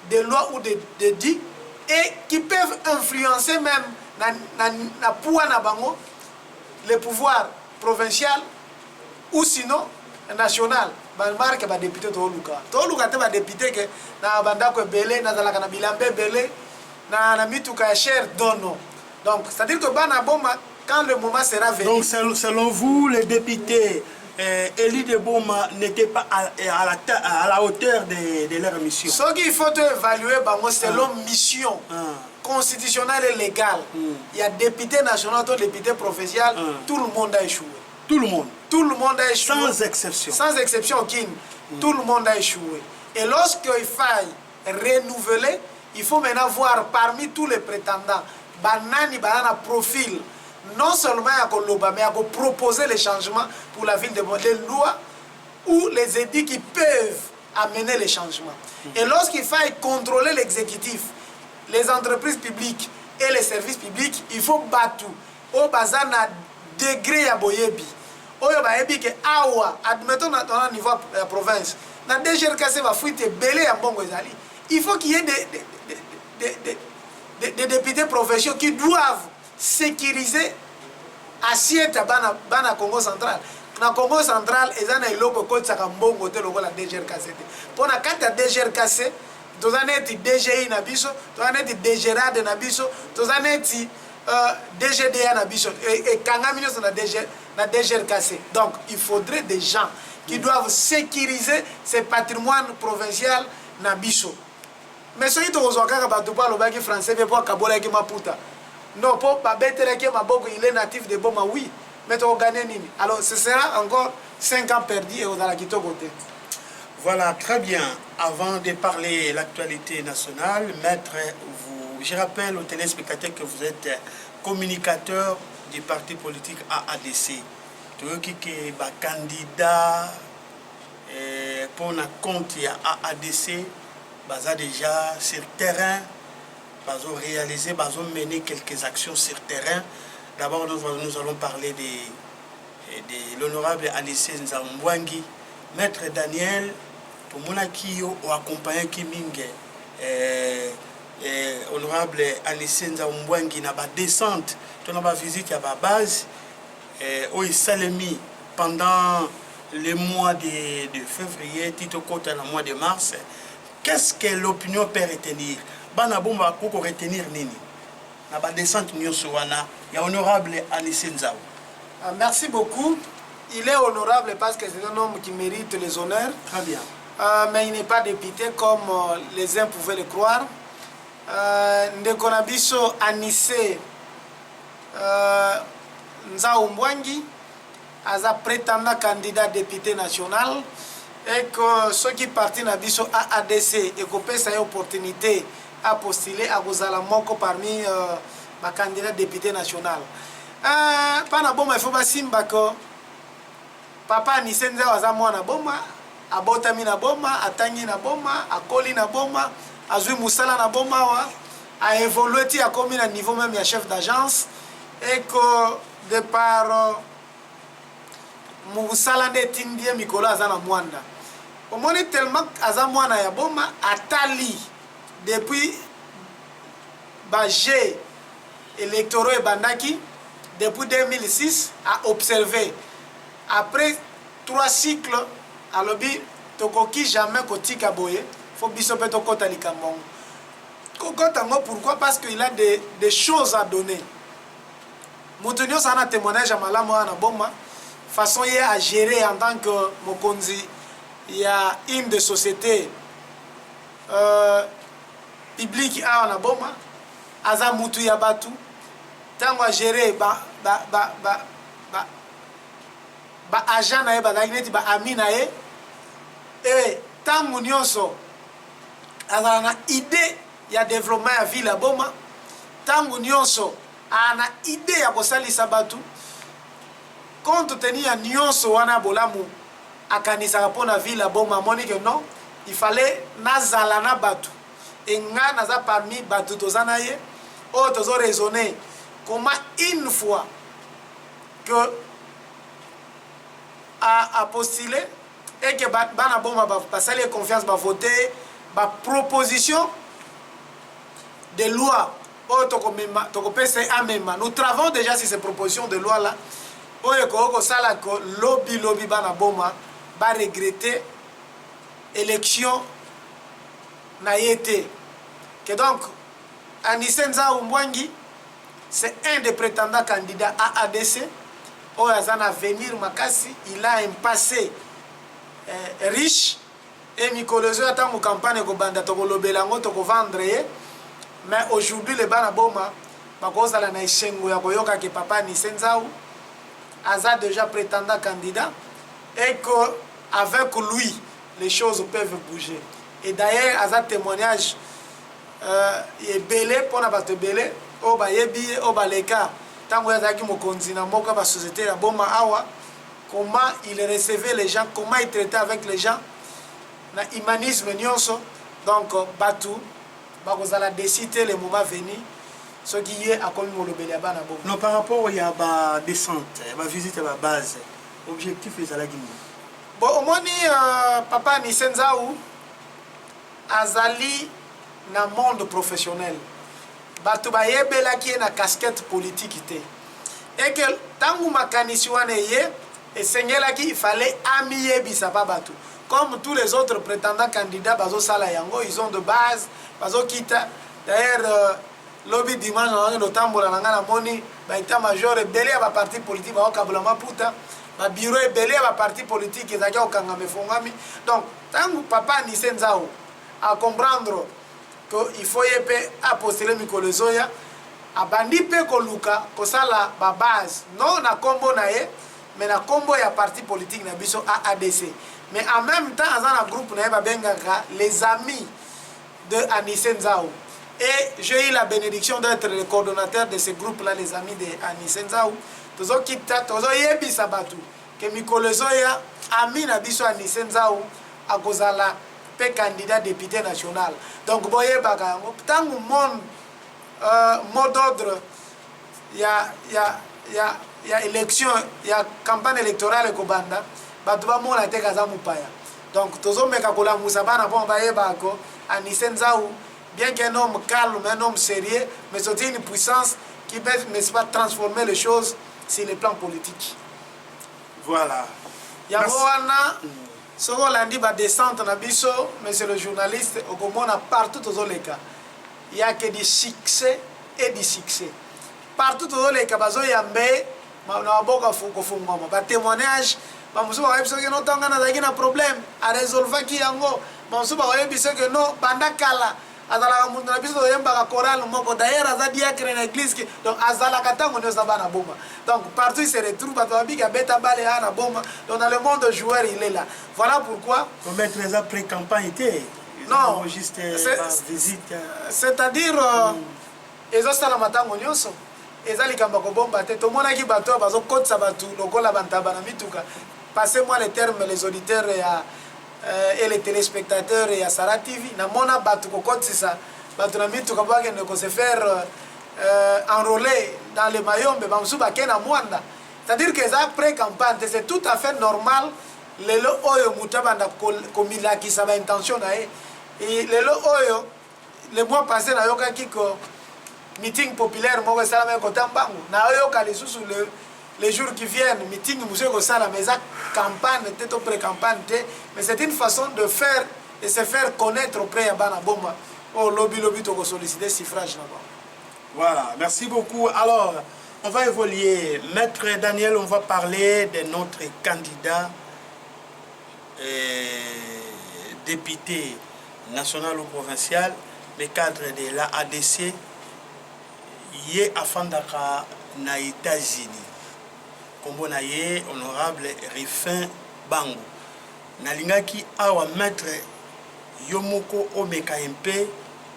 des lois ou des dits, et qui peuvent influencer même le pouvoir provincial ou sinon national. Marque ba député to luka te ba député que na bandako belé na zalaka na bilambe belé na mituka cher dono. Donc c'est à dire que bana Boma quand le moment sera venu. Donc selon vous les députés élus de Boma n'étaient pas à la hauteur de leur mission. Ce qu'il faut évaluer selon mission constitutionnelle et légale. Il y a député national, député provincial, tout le monde a échoué. Tout le monde. Tout le monde a échoué. Sans exception. Sans exception aucune. Tout le monde a échoué. Et lorsqu'il faille renouveler, il faut maintenant voir parmi tous les prétendants, banani banana profil, non seulement à Koloba, mais à proposer les changements pour la ville de Bon, les lois ou les édits qui peuvent amener les changements. Et lorsqu'il faille contrôler l'exécutif, les entreprises publiques et les services publics, il faut battre au bazana degré à Boyebi. Oyo bayebi que awa, admettons dans le niveau de la province, dans DGRKC va fouiller belé à Bongo Ezali. Il faut qu'il y ait des députés provinciaux qui doivent sécuriser assiette à Bana Congo central. Dans Congo central, ils ont un logo qui est Mbongo te logo la DGRKC. Pour la carte de DGRKC, tu as un DGI nabiso, tu as un DGRAD nabiso, tu as un DGDA nabiso et Kangaminos na DGRKC. Donc, il faudrait des gens qui doivent sécuriser ces patrimoines provinciaux nabiso. Mais ceux qui ont le français, ils peuvent pas le Maputa. Non, pour il est natif de Boma, oui. Mais tu vas gagner Nini. Alors, ce sera encore 5 ans perdus et on a quitté côté. Voilà, très bien. Avant de parler de l'actualité nationale, maître, je rappelle aux téléspectateurs que vous êtes communicateur du parti politique AADC. Tu veux qui est candidat pour un compte AADC, basé déjà sur terrain, basé réaliser, basé mener quelques actions sur terrain. D'abord, nous allons parler de l'honorable Alice Nzambwangi, maître Daniel, pour mon qui a accompagné Kimingue, honorable Alice Nzambwangi n'a pas descente, tu n'as pas visité à la base, où il s'est mis pendant le mois de février, Tito Kota le mois de mars. Qu'est-ce que l'opinion peut retenir? Banabomba Koko retenir Nini? Na ba descente Nyosouana, il y a honorable Alice Nzao. Merci beaucoup. Il est honorable parce que c'est un homme qui mérite les honneurs. Très bien. Mais il n'est pas député comme les uns pouvaient le croire. Ndekonabiso Anissé Nzao Mbwangi, as prétendant candidat député national, et que ceux qui partent Nabiso AADC et que cette opportunité à postuler à Gozalamoko parmi les candidats député national. Pana boma il faut pas simba que papa ni senza wazamwa na boma abotami na boma atangi na boma akoli na boma azui musala na boma wa a évolué ti a commis à niveau même ya chef d'agence et que de par musala de tindie mikolo azana mwanda omoni tellement azamwana ya boma atali depuis Bagé électoraux et Bandaki depuis 2006 a observé après 3 cycles à l'objet tokoki jamais kotika boye faut bisope tokota likamong kokotango pourquoi parce qu'il a des choses à donner Moutonio ça a un témoignage à malamu na boma façon y à gérer en tant que mokonzi il y a une des sociétés publiques à na boma aza mutu ya batu tango a gérer ba agent na ye ba neti ba ami na ye et tango nyonso azala na idée ya développement ya ville ya boma tango nyonso ana idée ya kosalisa batu compte tenu ya nyonso wana bolamu akanisaka mpona ville ya boma amoni que non il fallait nazala na batu et nga naza parmi batu toza na ye oyo tozo raisonner comment une fois que a postulé et que bana boma basali confiance ba voter ba proposition de loi oyo tokopesa amema. Nous travaillons déjà sur ces propositions de loi là oyo kosala ko lobby bana boma ba regretter élection na yete que donc Anissé Nzao Mbwangi c'est un des prétendants candidats à ADC. Oyazan à venir Makasi, il a un passé riche et Mikolozo attend mon campagne ko banda to lobelango to ko vendre mais aujourd'hui les bana boma bakoza la na ishengo ya koyoka ke papa Anissé Nzao Aza déjà prétendant candidat et qu'avec lui, les choses peuvent bouger. Et d'ailleurs, Aza témoignage est belé pour n'a pas te belé, au bayebi, au baleka, tant que Azaki mokonzi na moka ba société la boma awa, comment il recevait les gens, comment il traitait avec les gens, na humanisme nyonso, donc batu, bakozala décider le moment venu. Ce qui est à comme non, par rapport à la descente, la visite à la base, l'objectif est à la Guinée. Bon, au moins, papa Nisenzaou, Azali, dans le monde professionnel, Batoubaye Bela qui est na casquette politique. Et que tant que Makanisiwane et Sengela qui il fallait amier Bisapa Batou. Comme tous les autres prétendants candidats, Bazo Salayango, ils ont de base, Bazo Kita. D'ailleurs, lobby dimanche on a tambola na moni ba état major belé ba parti politique ba kabulama puta ba bureau belé ba parti politique ezaka okanga mefongami. Donc tant papa Nisenzao à comprendre que il faut yepé à postuler mikolo zoya abandi pe koluka kosala ba base non na kombo na ye mais na kombo ya parti politique na biso AADC, mais en même temps azana groupe na ba bengaka les amis de Anisenzao. Et j'ai eu la bénédiction d'être le coordonnateur de ce groupe-là, les amis de Anisenzao. Tozo kita, tozo yebi sabatu. Que Mikolo Zoya, ami nabiso Anisenzao, a kozala pe candidat député national. Donc, boye baka, tant que mon mot d'ordre, il y a élection, il y a campagne électorale kobanda, batuba mon la te kazamu paya. Donc, tozo meka kola musabana bon baye bako, Anisenzao. Bien qu'un homme calme, un homme sérieux, mais c'est une puissance qui peut, n'est-ce pas, transformer les choses sur le plan politique. Voilà. Yamoana, ce qu'on a dit, descente na biso, monsieur le journaliste, au Gomona, partout aux les cas. Il n'y a que du succès et du succès. Partout aux les cas, bazo yambe, ma boka fuko fungoma, ba témoignage, ba musuba wa ebiso que non tanga na problème, à résolver qui yango, ba musuba wa ebiso que non, banda kala. Azala mundu na biso yemba choral moko d'ailleurs aza diacre na église donc azala katango nyo sabana boma. Donc partout il se retrouve batabika beta bale ana boma. Donc dans le monde joueur il est là. Voilà pourquoi pour mettre les après campagne était non juste visite c'est-à-dire ezo sala matango nyonso ezali kamba ko bomba te to mona ki bato bazo kotsa batu lokola bantaba na mituka. Passez-moi les termes les auditeurs et les téléspectateurs et à Sara TV na mona batu kokotisa batu na mitu kabake ne ko se faire enrôler dans les mayombe bamsuba kena mwanda, c'est-à-dire que ça après campagne c'est tout à fait normal lelo oyo mutabanda komilaki sa ba intention na et lelo oyo le mois passé na yoka kiko meeting populaire moko sala me kotambangu na yoka les sous les jours qui viennent, meeting, monsieur Gossala, mais campagne, peut-être pré-campagne, mais c'est une façon de faire et se faire connaître auprès de Banaboma. Oh, lobby, tu as sollicité suffrage là-bas. Voilà, merci beaucoup. Alors, on va évoluer. Maître Daniel, on va parler de notre candidat député national ou provincial, le cadre de la ADC, il est à Fandaka, aux États-Unis. Kombo na ye honorable Rifin Bangu nalingaki awa maître yomoko omeka mpe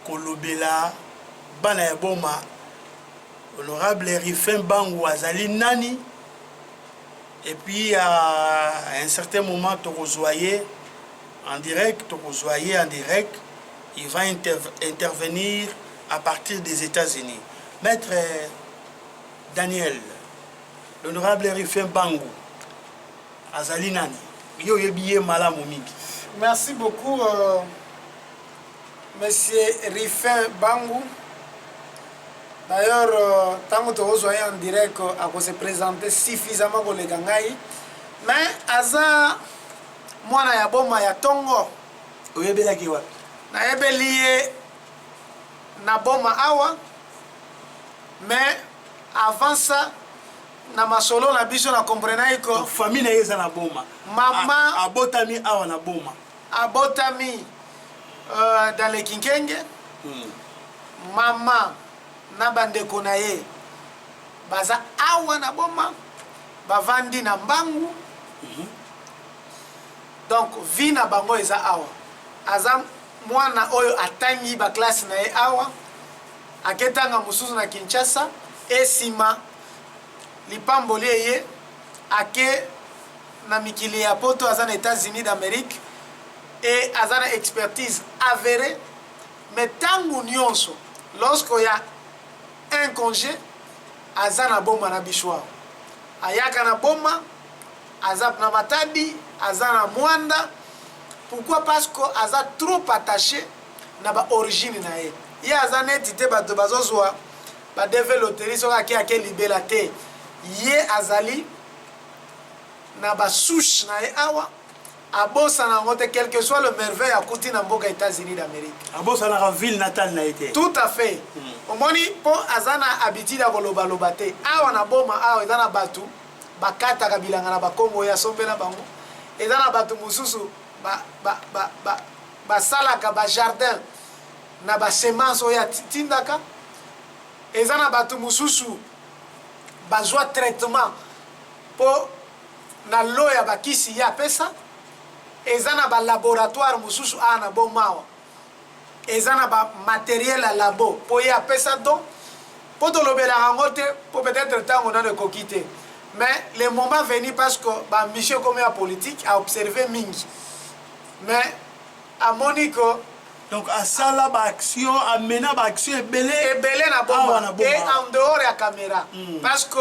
kolobela bana ya boma honorable Rifin Bangu azali nani, et puis à un certain moment tokozoyer en direct il va intervenir à partir des États-Unis. Maître Daniel, l'honorable Rifin Bangu, azali nani? Yo yebiye malamu mingi. Merci beaucoup, monsieur Rifin Bangu. D'ailleurs, tant que vous voyez en direct, à se présenter suffisamment pour les gangai. Mais aza mwana ya boma ya tongo. Oyebela kiwa. Na yebeliye na boma awa. Mais avant ça, na masolo na biso na comprena iko famille na yeza na boma mama abotami awa na boma abotami dans les kinkenge mama na bandeko na ye baza awa na boma bavandi na mbangu. Donc vie na bango eza awa. Aza mwana oyo atangi ba classe na ye awa. Aketanga mususu na Kinshasa esima lipamboli ye ake na mikili ya poto aza na États-Unis d'Amérique et aza na expertise avérée. Mais tangu nyonso lorsqu'il y a un congé aza na boma na bishwa ayaka na boma aza na matadi aza na mwanda. Pourquoi? Parce que aza trop attaché na ba origine na ye. Ye aza neti te bato bazozwa ba développer so ake libela te. Ye azali na ba souche na ye awa abosa na ngote quel que soit le merveille akuti na mboka États-Unis d'Amérique. Abosa na ville natale na été. Tout à fait. Omoni po azana habitude ko loba loba te. Awa na boma awa ezana batu bakata kabilanga na bakombo ya sombe na bango. Ezana batu mususu ba salaka ba jardin na ba semence oya tindaka. Ezana batu mususu bazwa traitement po na loya bakisi ya pesa. Ezana ba laboratoire mususu ana bomawa. Ezana ba matériel à labo po ya pesa donc po to lobela rangote po peut-être temps on a de kokité. Mais le moment venu parce que ba monsieur comme ya politique a observé mingi. Mais à Monico donc à ça là ba action amena ba action ebele na bomba et en dehors ya caméra parce que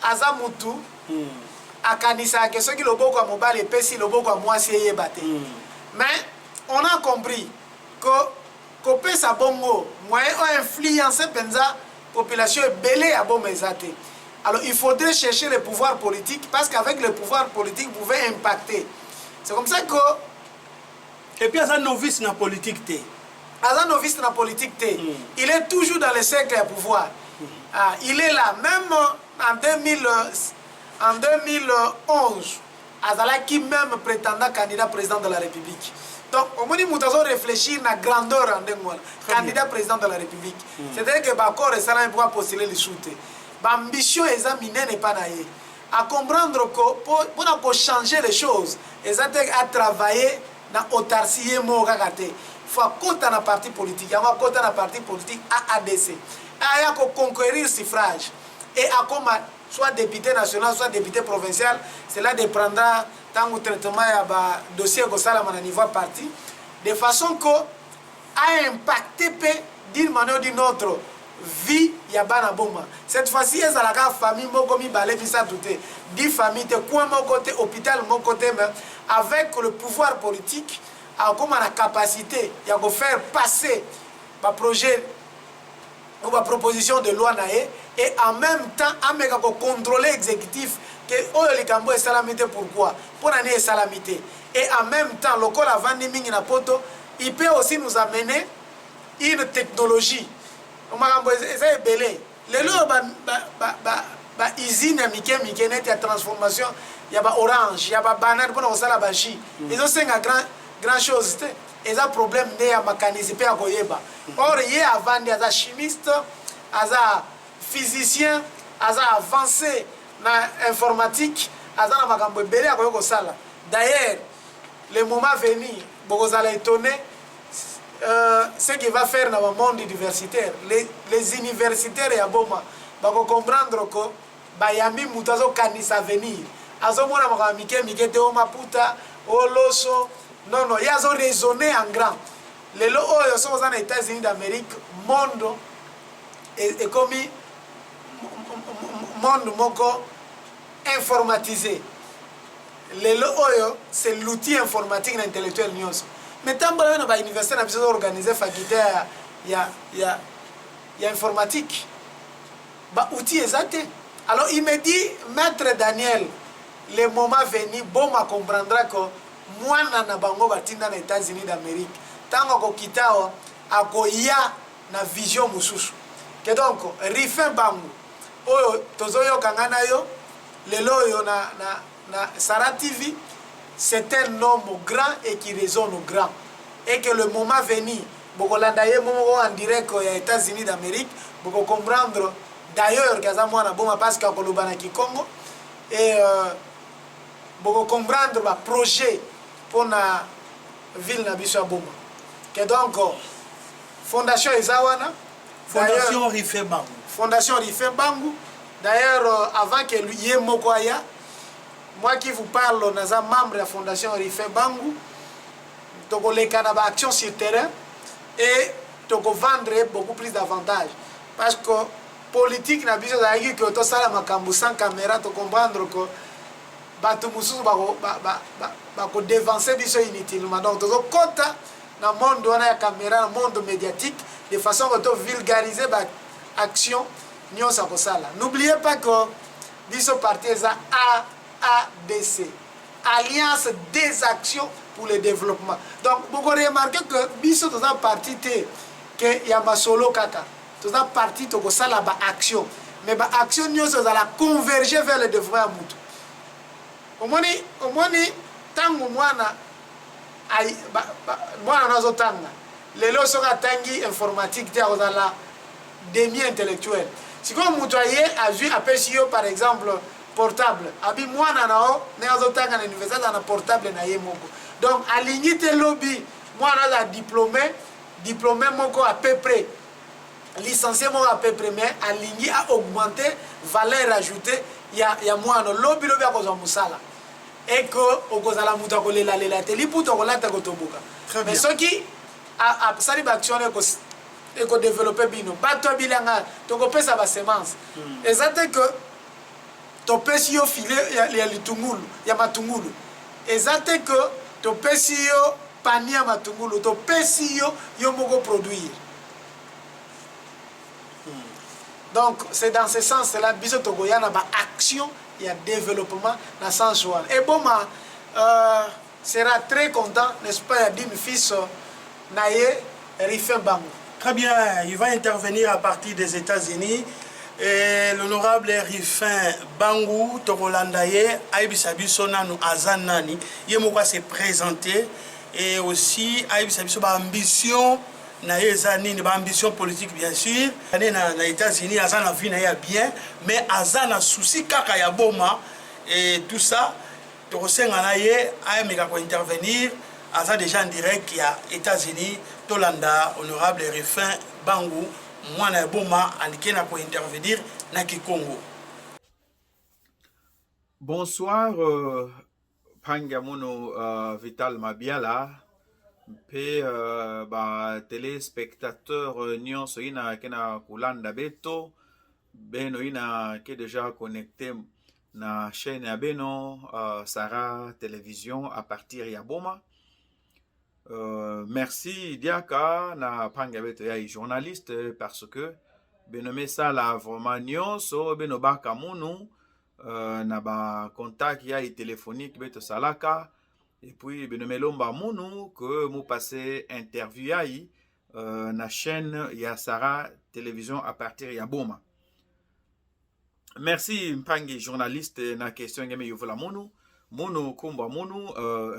azamutu akanisa ke soki loboko ya mobali epesi loboko ya mwasi eyeba te. Mais on a compris que kopesa bongo moyen o influencer penza population ebele ya bomba ezate. Alors il faudrait chercher le pouvoir politique parce qu'avec le pouvoir politique vous pouvez impacter. C'est comme ça que et puis aza novice na politique te. Aza novice na politique te. Il est toujours dans le cercle à pouvoir. Il est là même en 2011 azala qui même prétendant candidat président de la République. Donc au moins nous devons réfléchir na grandeur en dengola candidat président de la République. C'est-à-dire que bakor et ça pouvoir postuler les soutes. Ambition examiner n'est pas naïe. À comprendre que pour changer les choses, exactement à travailler dans autarcie mogakate. Faut compter dans parti politique, il faut compter dans parti politique AADC. Il faut conquérir suffrage et à comme soit député national, soit député provincial, cela dépendra tant au traitement du dossier que ça à niveau parti, de façon que à impacter d'une manière ou d'une autre vie yabana boma. Cette fois-ci, il y a la famille mokomi balé bisa touté, 10 familles de quoi mon côté hôpital mon côté même avec le pouvoir politique a comme la capacité il y a de faire passer ma projet ou ma proposition de loi naé et en même temps ameka ko contrôler exécutif que oh les cambo est salamité pourquoi pour année salamité et en même temps le col avant mingi na poto il peut aussi nous amener une technologie on m'a c'est belé les lots ba usine mike net ya transformation ya ba orange ya ba banane pour osala ba jus ils ont cinq grand chose et ça problème né ya mécanicien pe akoyeba or yé avant des chimistes aza physicien aza avancé na informatique aza na makambo belé akoyoko sala d'ailleurs le moment venu bokozala étonné ce qu'il va faire dans le monde universitaire les universitaires ya boma bako comprendre que bayambi mutazo kanisa venir azomona makambo mike te o maputa o loso non il y a raisonné en grand les lots oyo sont aux États-Unis d'Amérique monde est comme monde moko informatisé les lots oyo c'est l'outil informatique intellectuel nyonso mais tant que na ba université na biso organiser faculté ya informatique ba outil exact. Alors il me dit maître Daniel le moment venu bon ma comprendra que moi na bango batinda na États-Unis d'Amérique tango ko kitao akoya na vision mususu que donc rifin bango oyo tozoyo kangana yo lelo yo na Sara TV. C'est un homme grand et qui raisonne grand. Et que le moment venu, beaucoup l'andaye en direct aux États-Unis d'Amérique, beaucoup comprendre d'ailleurs parce qu'à Kolobana qui Congo, et beaucoup comprendre le projet pour la ville na biso ya Boma. Que donc fondation Ezawana, Fondation Rife Bangu. Fondation Rife Bangu. D'ailleurs, avant que lui Mokoya, moi qui vous parle, nous sommes membre de la Fondation Rife Bangu. Donc, on a action sur le terrain et donc vendre beaucoup plus d'avantages. Parce que politique n'a besoin d'ailleurs que tout ça la sans caméra, tu comprendre que bato mususu bako dévancer biso inutilement. Donc, tu compte dans le monde où on a la caméra, dans le monde médiatique, de façon que tu vulgariser l'action. N'oubliez pas que biso parti est AADC, Alliance des actions pour le développement. Donc, vous remarquez que biso dans un parti que y a ma solo kaka. Dans un parti to ça la action. Mais ba action nous ça la converger vers le développement mutu. Au moins tango mwana ai mwana nazo tanga. Lelo soka tangi informatique te ozala demi intellectuel. Si comme mutuaye a vu aperçu par exemple portable, abi mwana nao ne azotanga na université na portable na ye moko. Donc aligné te lobby mwana za diplômé moko à peu près licencié moko à peu près mais aligné à augmenter valeur ajoutée ya mwana lobby a kozwa musala et que okozala mutu akolela lela te liputo kolata kotobuka. Mais ce qui a sali ba action et que développer bino bato bilanga to kopesa ba semence exacte que to pesi yo filet ya litungulu ya matungulu exacte que to pesi yo panier ya matungulu to pesi yo moko produire. Donc c'est dans ce sens là biso to goyana ba action ya développement dans sens one et Boma sera très content n'est-ce pas ya dim fils naye Rife Bangu. Très bien, il va intervenir à partir des États-Unis. L'honorable Rifin Bangu, Togolandaye, Aïbisabiso Nanu Azanani, Yemoka s'est présenté et aussi Aïbisabiso ba ambition, naezani ba ambition politique bien sûr. Na États-Unis, Azana vie na bien, mais Azana souci kaka ya Boma et tout ça. Togosenga naye Aïmeka ko intervenir. Aza déjà en direct qui a États-Unis, Tolanda, honorable Rifin Bangu, Mwana Boma, Anikena pour intervenir na Kikongo. Bonsoir, Pangamono Vital Mabiala, pe téléspectateur Nyon Soina Kena Kulanda Beto, Beno Ina qui est déjà connecté na chaîne ya Beno, Sarah Télévision à partir ya Boma. Merci Diaka na pangabeto ya journaliste parce que benome ça la vraiment nyonso beno baka munu na ba contact ya téléphonique beto salaka et puis benome lomba munu que mu passer interview ya na chaîne ya Sarah Télévision à partir ya Boma. Merci mpangi journaliste na question ngeme yovola munu kumba munu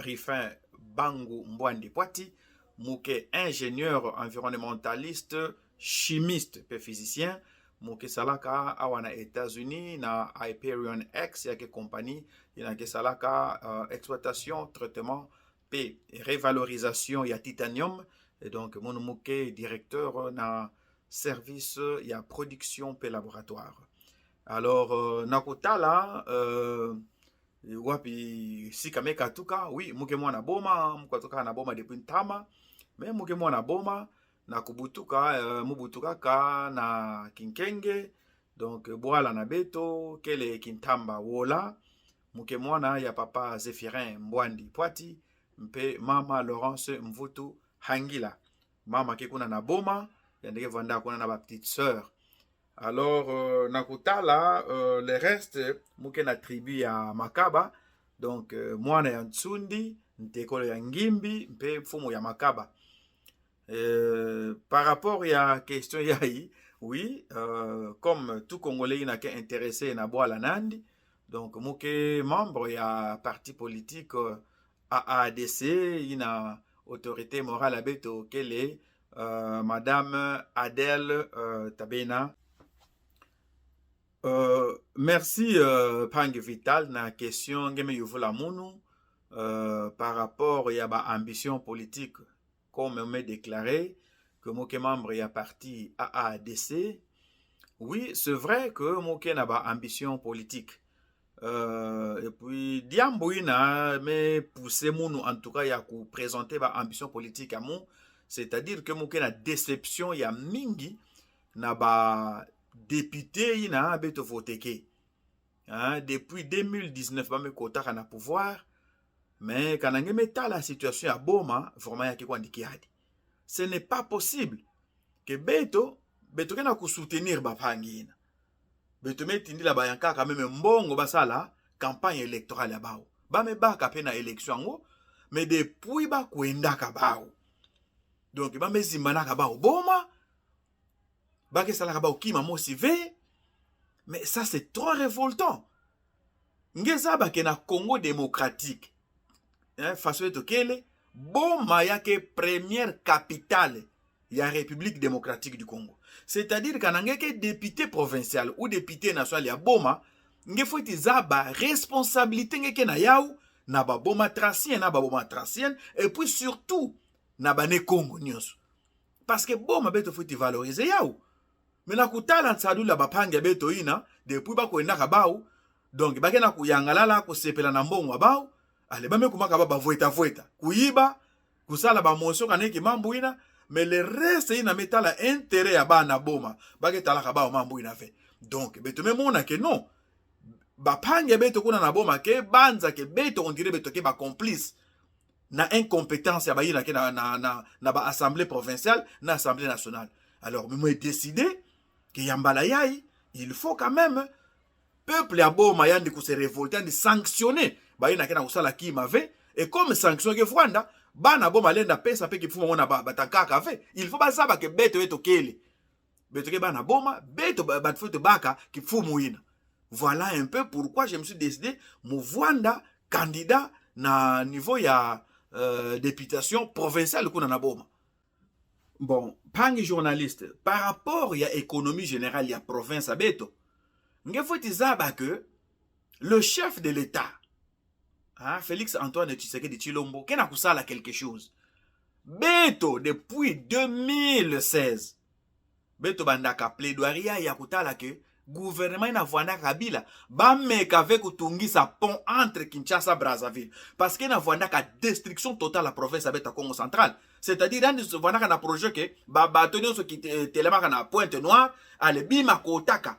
Rifin Bangu Mbwandi Pwati, Mouke ingénieur environnementaliste, chimiste, physicien, Mouke Salaka awana États-Unis na Hyperion X yake compagnie yake Salaka exploitation, traitement, P révalorisation ya titanium et donc mon Mouke directeur na service ya production P laboratoire. Alors nakotala wapi sikame katuka oui muke mwana boma mukatoka na boma depuis ntama mais muke mwana boma na kubutuka mubutuka ka na kinkenge donc boala na beto kele kintamba wola muke mwana ya papa Zéphirin Mbwandi Pwati mpe mama Laurence Mvutu Hangila mama kekuna na boma yandeke vanda kuna na ba petite sœur. Alors, nakutala, le reste, muke na tribu ya Makaba, donc mwana ya Ntsundi, ntekolo ya Ngimbi, mpe mfumu ya Makaba. Par rapport à la question yahi, oui, comme tout Congolais n'a qu'à intéressé na boa la nandi, donc muke membre ya parti politique AADC, il a autorité morale à Beto, qu'elle est Madame Adèle Tabena. Merci Pang Vital na question ngeme yovola munu par rapport à ba ambition politique comme on m'a déclaré que mon membre est parti AADC. Oui, c'est vrai que mon n'a ba ambition politique. Et puis diamboina mais pousser munu en tout cas ya ku présenter ba ambition politique à mon, c'est-à-dire que mon a déception ya mingi na ba député ina beto voteke. Hein, depuis 2019 ba me kota kana pouvoir mais quand on met la situation à Boma vraiment ya kiko ndikiadi. Ce n'est pas possible que beto kena ku soutenir ba pangina. Beto metindi la bayanka quand même mbongo basala campagne électorale ya bao. Ba me baka pe na élection ngo mais depuis ba kwenda ka bao. Donc ba me zimbana ka bao Boma ba ke sala ka bao kima motivé. Mais ça, c'est trop révoltant. Ngeza bakena Congo démocratique. Façon de kele, Boma yake première capitale ya République démocratique du Congo. C'est-à-dire quand on est député provincial ou député national ya Boma, nge faut zaba responsabilité ngeke na yaou na ba Boma tracien na ba Boma tracien et puis surtout na ba ne Congo nyos. Parce que Boma beto faut valoriser yaou. Mais na kutala nsadu la bapange beto ina depuis ba kwenda ka bao donc ba kena kuyangala la ko sepela na mbongo bao ale ba me kumaka ba voita kuiba kusala ba motion kaneki mambu ina mais le reste ina metala intérêt ya bana Boma ba ke tala ka bao mambu ina fait donc beto me mona que non bapange beto kuna na Boma ke banza ke beto on dirait beto ke ba complice na incompétence ya ba ina ke na ba assemblée provinciale na assemblée nationale. Alors moi décidé que Yambala Yaï, il faut quand même peuple ya Boma yandi ko se révolter de sanctionner ba ina kena kusala ki mave et comme sanction ke Rwanda bana Boma lenda pesa pe ki fuma ona bataka kave il faut basaba ke beto kele beto ke bana Boma beto bat foto baka ki fumu ina. Voilà un peu pourquoi je me suis décidé Rwanda candidat na niveau ya députation provinciale kuna na Boma. Bon, pangi journaliste, par rapport à l'économie générale, il y a province à Beto, il faut dire que le chef de l'État, hein, Félix Antoine Tshisekedi Tshilombo, qui a kusala quelque chose. Beto, depuis 2016, Beto bandaka plaidoiria ya kutala que gouvernement ina vwanda Kabila ba meka avec utungisa pont entre Kinshasa Brazzaville parce que na vwanda ka destruction totale la province à Beta Congo central. C'est-à-dire dans ce vwanda na projet que ba batonyo so ki telema na Pointe Noire ale bima kotaka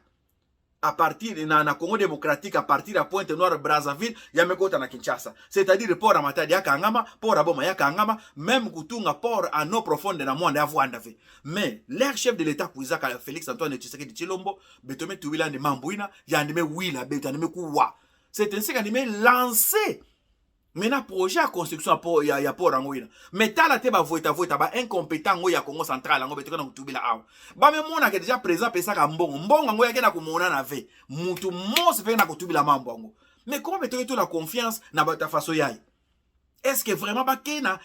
à partir na Congo démocratique à partir à Pointe Noire Brazzaville ya mekota na Kinshasa. C'est-à-dire port à Matadi ya Kangama, port à Boma ya Kangama, même kutunga port à eau profonde na mwanda ya vwanda ve. Mais l'air chef de l'État Kouizaka Félix Antoine Tshisekedi Tshilombo betome tuwila ne mambuina ya ndime wila beta ndime kuwa. C'est ainsi qu'il a lancé maintenant projet à construction ya port angoina. Mais tala te ba voita ba incompétent ngo ya Congo central ngo betona kutubila awa. Ba me mona ke déjà présent pesa ka mbongo ngo ya kena kumona na ve. Mutu mose fe na kutubila mambo ngo. Mais comment mettre tout la confiance na bata faso yai? Est-ce que vraiment ba kena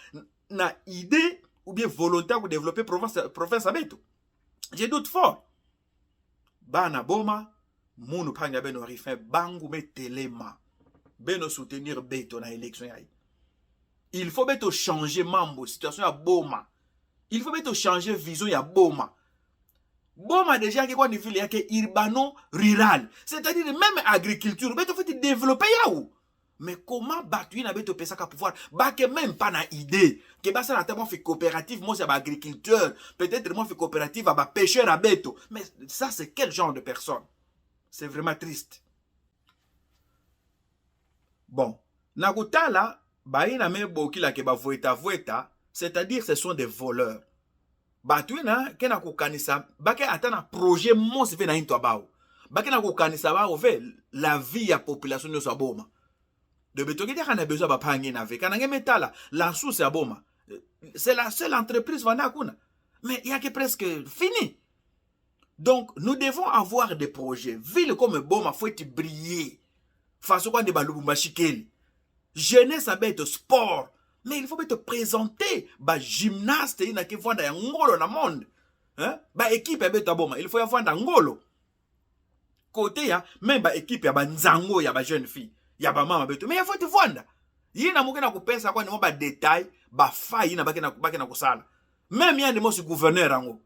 na idée ou bien volonté pour développer province à Beto? Je doute fort. Bana Boma munu panga beno rifin bangu me telema. Beno soutenir Beto na élection yaï. Il faut Beto changer mambo situation à Boma. Il faut Beto changer vision ya Boma. Boma déjà qui quoi ni ville yake urbano rural. C'est-à-dire même agriculture Beto faut développer yaou. Mais comment battu na Beto pesa ka pouvoir ba que même pas na idée que ba ça na tellement fait coopérative moi c'est ba agriculteur peut-être moi fait coopérative à ba pêcheur à Beto. Mais ça c'est quel genre de personne? C'est vraiment triste. Bon, nakutala baina me boki la ke ba voeta, c'est-à-dire ce sont des voleurs. Batuina kena kukanisa bake atana projet mons ve na into bao. Bake na kukanisa ba ve la vie ya population de Boma. De Beto ki kana besoin ba pangi na ve kana metala la source ya Boma. C'est la seule entreprise vana kuna. Mais il y a que presque fini. Donc nous devons avoir des projets. Ville comme Boma faut être briller. Façon quoi de balubumba shikeli. Jeunesse à bête sport. Mais il faut te présenter ba gymnaste ina ki vanda ya ngolo na monde. Hein? Ba équipe à bête Boma, il faut y avoir ngolo. côté ya même ba équipe ya ba nzango ya ba jeune fille ya ba mama beto mais ya faut te vendre yina muke na kupesa kwa ni mo ba détail ba faille na bakena kusala même yandi mo si gouverneur ango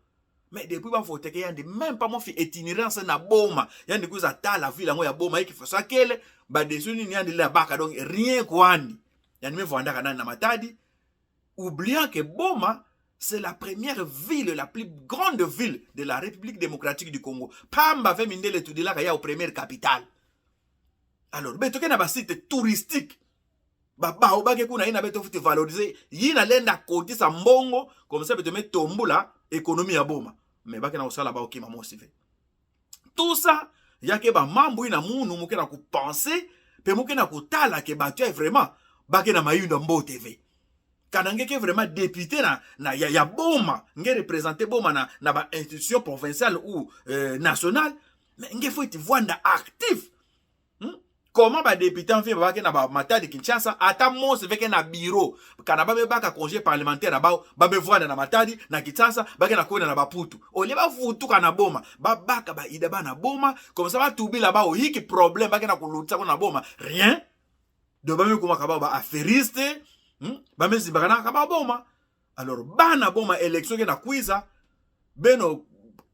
mais depuis ba faut que yandi même pas mo fi itinérance na boma yandi kuza ta la ville ango ya boma iki faut ça kele ba desuni ni yandi la baka donc rien kwandi yandi me vanda kana na Matadi oubliant que Boma c'est la première ville, la plus grande ville de la République démocratique du Congo. Pamba fait minde le tout de là qu'il y a au première capitale. Alors, beto ke na ba site touristique. Ba o ba ke kuna ina beto futi valoriser, yina lenda koti sa mbongo comme ça beto met tombula économie ya Boma. Mais ba ke na osala ba okima mo sive. Tout ça, ya ke ba mambu ina munu muke na ku penser, pe muke na ku tala ke ba tu vraiment ba ke na mayunda mbo TV. Kanange ke vraiment député na ya Boma nge représenter Boma na ba institution provinciale ou nationale mais nge faut te voir actif comment ba député en fait ba ke na ba Matadi Kinshasa ata mo se fait na bureau kana ba be baka congé parlementaire ba be voir na Matadi na Kinshasa ba ke na ko na ba Putu o le ba futu kana Boma ba baka ba ida ba na Boma comme ça ba tubi là ba o hiki problème ba ke na kulutsa ko na Boma rien de ba me kuma ka ba affairiste bamezi bakana kaba Boma alors bana Boma élection ke na kwiza beno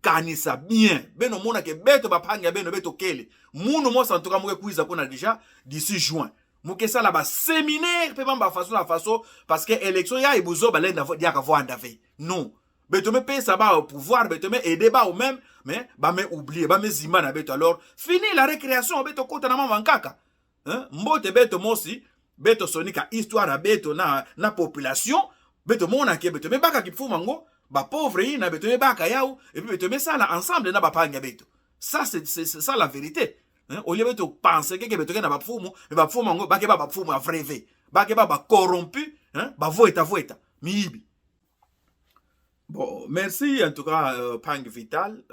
kanisa bien beno mona ke beto bapanga beno beto kele munu mo santuka muke kwiza kuna déjà d'ici juin muke sala ba séminaire pe bamba façon la façon parce que élection ya ibuzo balenda dia ka voanda ve non beto me pesa ba au pouvoir beto me aider ba ou même mais ba me oublier ba me zima na beto alors fini la récréation beto kota na mama nkaka mbote beto mosi beto sonika histoire beto na population beto mona ke beto me baka ki fuma ngo ba pauvre yi na beto me baka yao et puis beto me sala ensemble na ba panga beto ça c'est ça la vérité au lieu beto penser que beto ke na ba fumu mais ba fuma ngo ba ke ba fumu a vrai vrai ba ke ba corrompu ba voeta miibi. Bon, merci en tout cas Pang Vital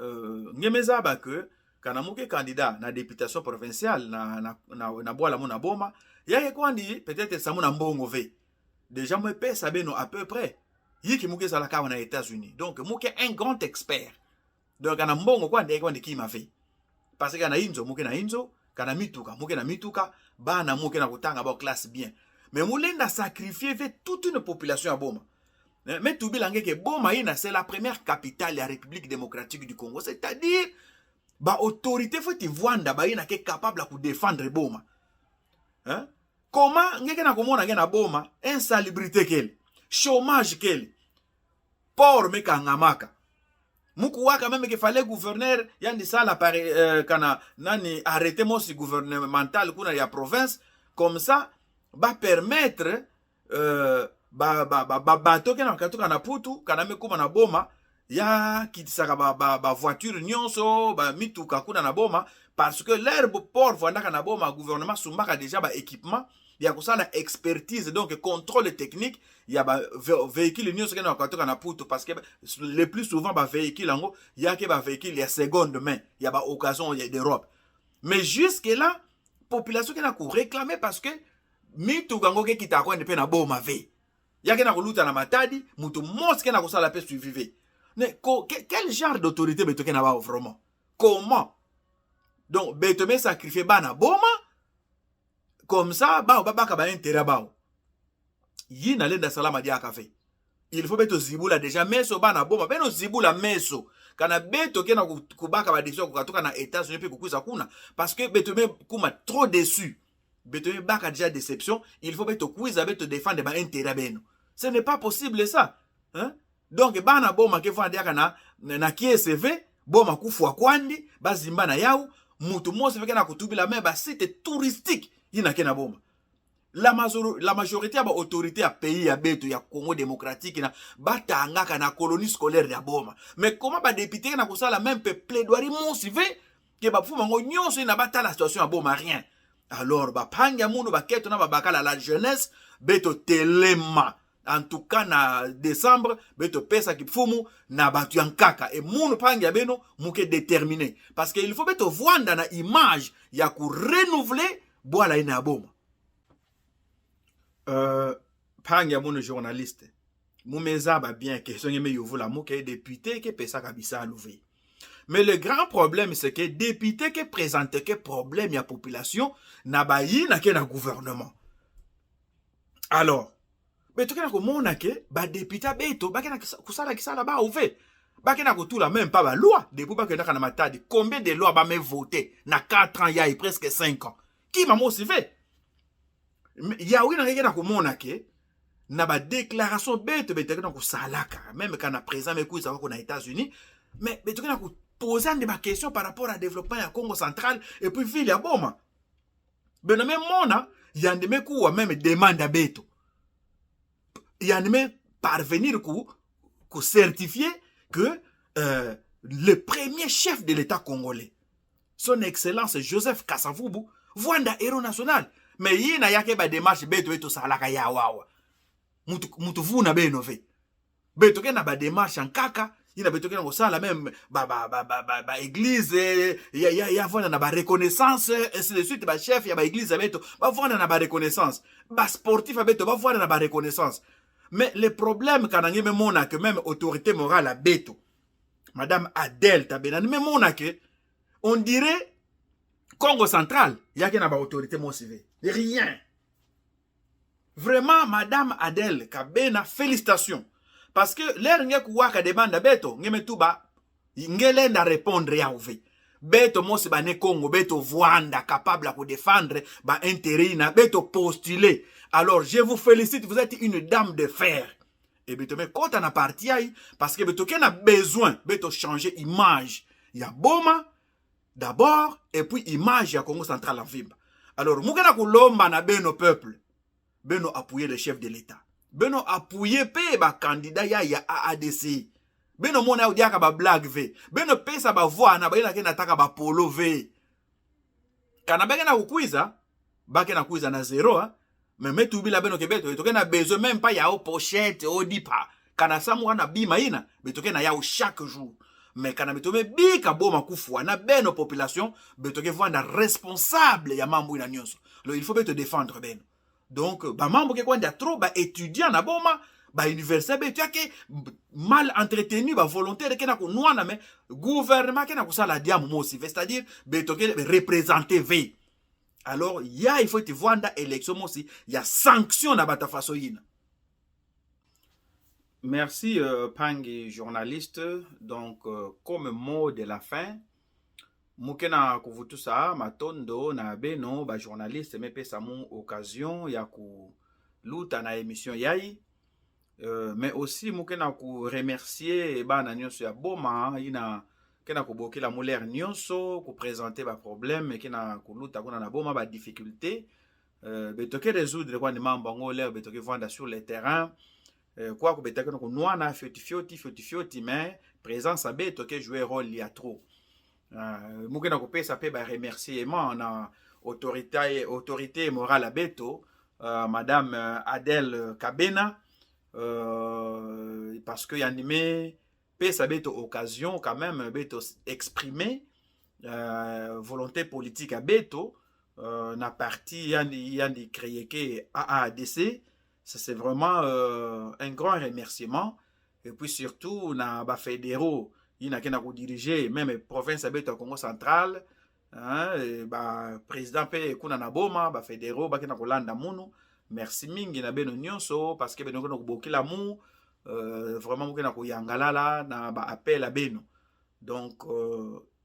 ngemeza ba que kana muke candidat na députation provinciale na boala mona Boma yake kwandi peut-être samuna mbongo ve déjà moi pesa beno à peu près yiki muke sala kawa na États-Unis donc muke un grand expert donc kana mbongo kwandi kima ve parce que kana inzo muke na inzo kana mituka muke na mituka bana muke na kutanga ba classe bien mais mulenda sacrifier ve toute une population à Boma mais tout bilangue que Boma c'est la première capitale de la République démocratique du Congo c'est-à-dire ba autorité faut te voir ba ina ke capable de défendre Boma comment ngeke na komona ngena Boma insalubrité quel chômage quel port meka ngamaka muku waka même que fallait gouverneur yandi sala par kana nani arrêter mon si gouvernemental kuna ya province comme ça ba permettre bato ke na katuka na Putu kana mekuma na Boma ya kitisaka ba voiture nyonso ba mituka kuna na Boma parce que l'herbe port vandaka na Boma gouvernement sumbaka déjà ba équipement ya kusala expertise donc contrôle technique ya ba véhicule nyonso ke na katuka na Putu parce que le plus souvent ba véhicule ngo ya ke ba véhicule ya seconde main ya ba occasion d'Europe mais jusque là population ke na ko réclamer parce que mituka ngo ke kitako ne pe na Boma ve ya ke na ko luta na Matadi mutu mos ke na ko sala pe suivi. Mais quel genre d'autorité beto ke na ba vraiment comment donc beto me sacrifier bana Boma comme ça ba ka ba intérêt ba yi na lenda salama dia ka fait il faut beto zibula déjà meso bana Boma beno zibula meso kana beto ke na kubaka ba décision kukatoka na États-Unis pe kukuza kuna parce que beto me kuma trop déçu beto me baka déjà déception il faut beto kuiza beto défendre ba intérêt beno ce n'est pas possible ça donc bana Boma ke vanda kana na KSV Boma kufwa kwandi bazimba na yao mutu mose feke na kutubila mais ba site touristique yina ke na Boma la majorité ba autorité ya pays ya beto ya Congo démocratique na batanga na colonie scolaire ya Boma mais comment ba député na kusala même plaidoirie monsive ke ba fuma ngo nyonso na bata la situation ya Boma rien alors ba panga mundu ba keto na ba bakala la jeunesse beto telema en tout cas na décembre beto pesa kifumu na batu yankaka et munu panga beno muke déterminé parce que il faut beto vwanda na image ya ku renouveler boala ina Boma panga munu journaliste mumeza ba bien question yeme yovula muke député ke pesa kabisa louver Mais le grand problème, c'est que député qui présente que problème à la population, n'a pas na gouvernement. Alors, mais tu sais que ba député beto ba kena kusala kisala ba ouvé. Ba kena ko tout la même pas ba loi depuis ba kena kana matadi. Combien de lois ba me voté na 4 ans ya presque 5 ans. Qui m'a motivé? Ya oui na kena ko monake na ba déclaration beto kena ko salaka même quand na présent me kuisa ko na États-Unis mais tu kena ko poser des questions par rapport à développement ya Congo central et puis ville ya Boma. Ben même mona ya ndeme ko même demande à beto. Il y a même parvenir à certifier que le premier chef de l'État congolais, son excellence Joseph Kasavubu, voit un héros national. Mais il n'y a pas de démarche, beto salaka ya wawa. Mutu vuna benove. Beto ke na ba démarche en kaka, il na beto ke na sala même ba église, ya vona na ba reconnaissance, ainsi de suite ba chef ya ba église beto, ba vona na ba reconnaissance. Ba sportif beto ba vona na ba reconnaissance. Mais le problème, quand on a que même autorité morale à Beto, Madame Adèle Tabena, même on dirait Congo central, il y a une autorité morale. Rien. Vraiment, Madame Adèle Kabena, félicitations. Parce que l'air n'y a qu'à demande à Beto, n'y tout bas, n'y a répondre à ouvé. Beto mosi ba ne Congo, Beto Voanda, capable de défendre ba intérêt, Beto postuler. Alors, je vous félicite, vous êtes une dame de fer. Et Beto, mais quand on a parti, parce que Beto, qu'on a besoin, Beto changer image. Il y a Boma, d'abord, et puis image, il y a Congo central en Vimba. Alors, Moukana Koulomba na Beno peuple, Beno appuyer le chef de l'État. Beno appuyer pe ba candidat ya AADC. Beno mona udiaka ba blague ve. Beno pesa ba voix na ba ina kena taka ba polo ve. Kana ba kena kukuiza, ba kena kuiza na zero hein. Mais metu bila beno kebeto, to kena besoin même pas ya o pochette o dipa. Kana samu wana bima ina, beto kena ya o chaque jour. Mais kana beto me bika boma kufu na beno population, beto ke vanda responsable ya mambo ina nyonso. Il faut beto défendre beno. Donc ba mambo ke kwanda trop ba étudiant na boma ba université beto yake mal entretenu ba volontaire kena ko nwana mais gouvernement kena ko sala diamu mosi, c'est-à-dire beto ke représenter ve. Alors, il faut te voir dans l'élection aussi, il y a sanction dans la façon. Merci, Pangi, journaliste. Donc, comme mot de la fin, Moukena kuvutu sa matondo na beno ba journaliste me pesa mon occasion ya ku luta na émission yai. Mais aussi Moukena ku remercier ba na nyonso ya Boma ina kena kuboki la molaire nyonso ku présenter ba problème et kena kuluta kuna na Boma ba difficulté betoke résoudre kwa ni mambo ngole betoke vendre sur le terrain quoi ku betaka ko noana fioti mais présence a betoke jouer rôle ya trop mukena ko pesa pe ba remerciement na autorité morale à beto madame Adèle Kabena parce que animé pesa beto occasion quand même beto exprimer volonté politique à beto na parti yandi créé que AADC ça c'est vraiment un grand remerciement et puis surtout na ba fédéraux ina kena ko diriger même province à beto Congo central ba président pe kuna na Boma ba fédéraux ba kena ko landa munu merci mingi na beno nyonso parce que beno ko bokila mu vraiment mokena ko yangalala na ba appel à beno donc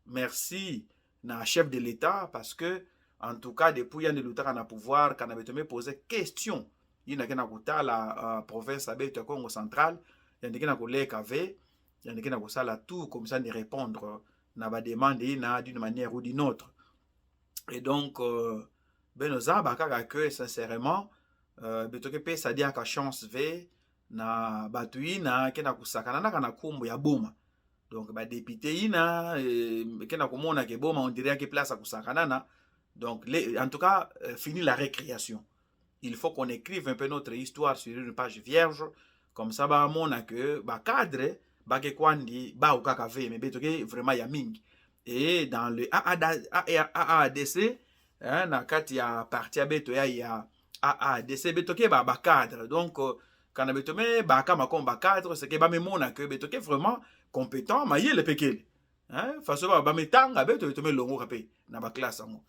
merci na chef de l'État parce que en tout cas depuis yande lutaka na pouvoir kana betome poser question ina kena ko tala province à beto Congo central yande kena ko leka ve yande kena ko sala tout comme ça de répondre na ba demande ina d'une manière ou d'une autre et donc benoza ba kaka que sincèrement betoke pe ça dit ka chance ve na batuina kena kusakana na kana kumbu ya Boma donc ba député ina kena komona ke Boma on dirait que place à kusakana na donc en tout cas fini la récréation il faut qu'on écrive un peu notre histoire sur une page vierge comme ça ba mona que ba cadre ba ke kwandi ba ukaka ve mais betoke vraiment ya mingi et dans le AADC na kati ya parti ya beto ya AADC betoke ba cadre donc quand on betome ba kama comme ba cadre c'est que ba memona que betoke vraiment compétent ma yele pekele hein façon ba metanga beto beto me longo kapé na ba classe amo.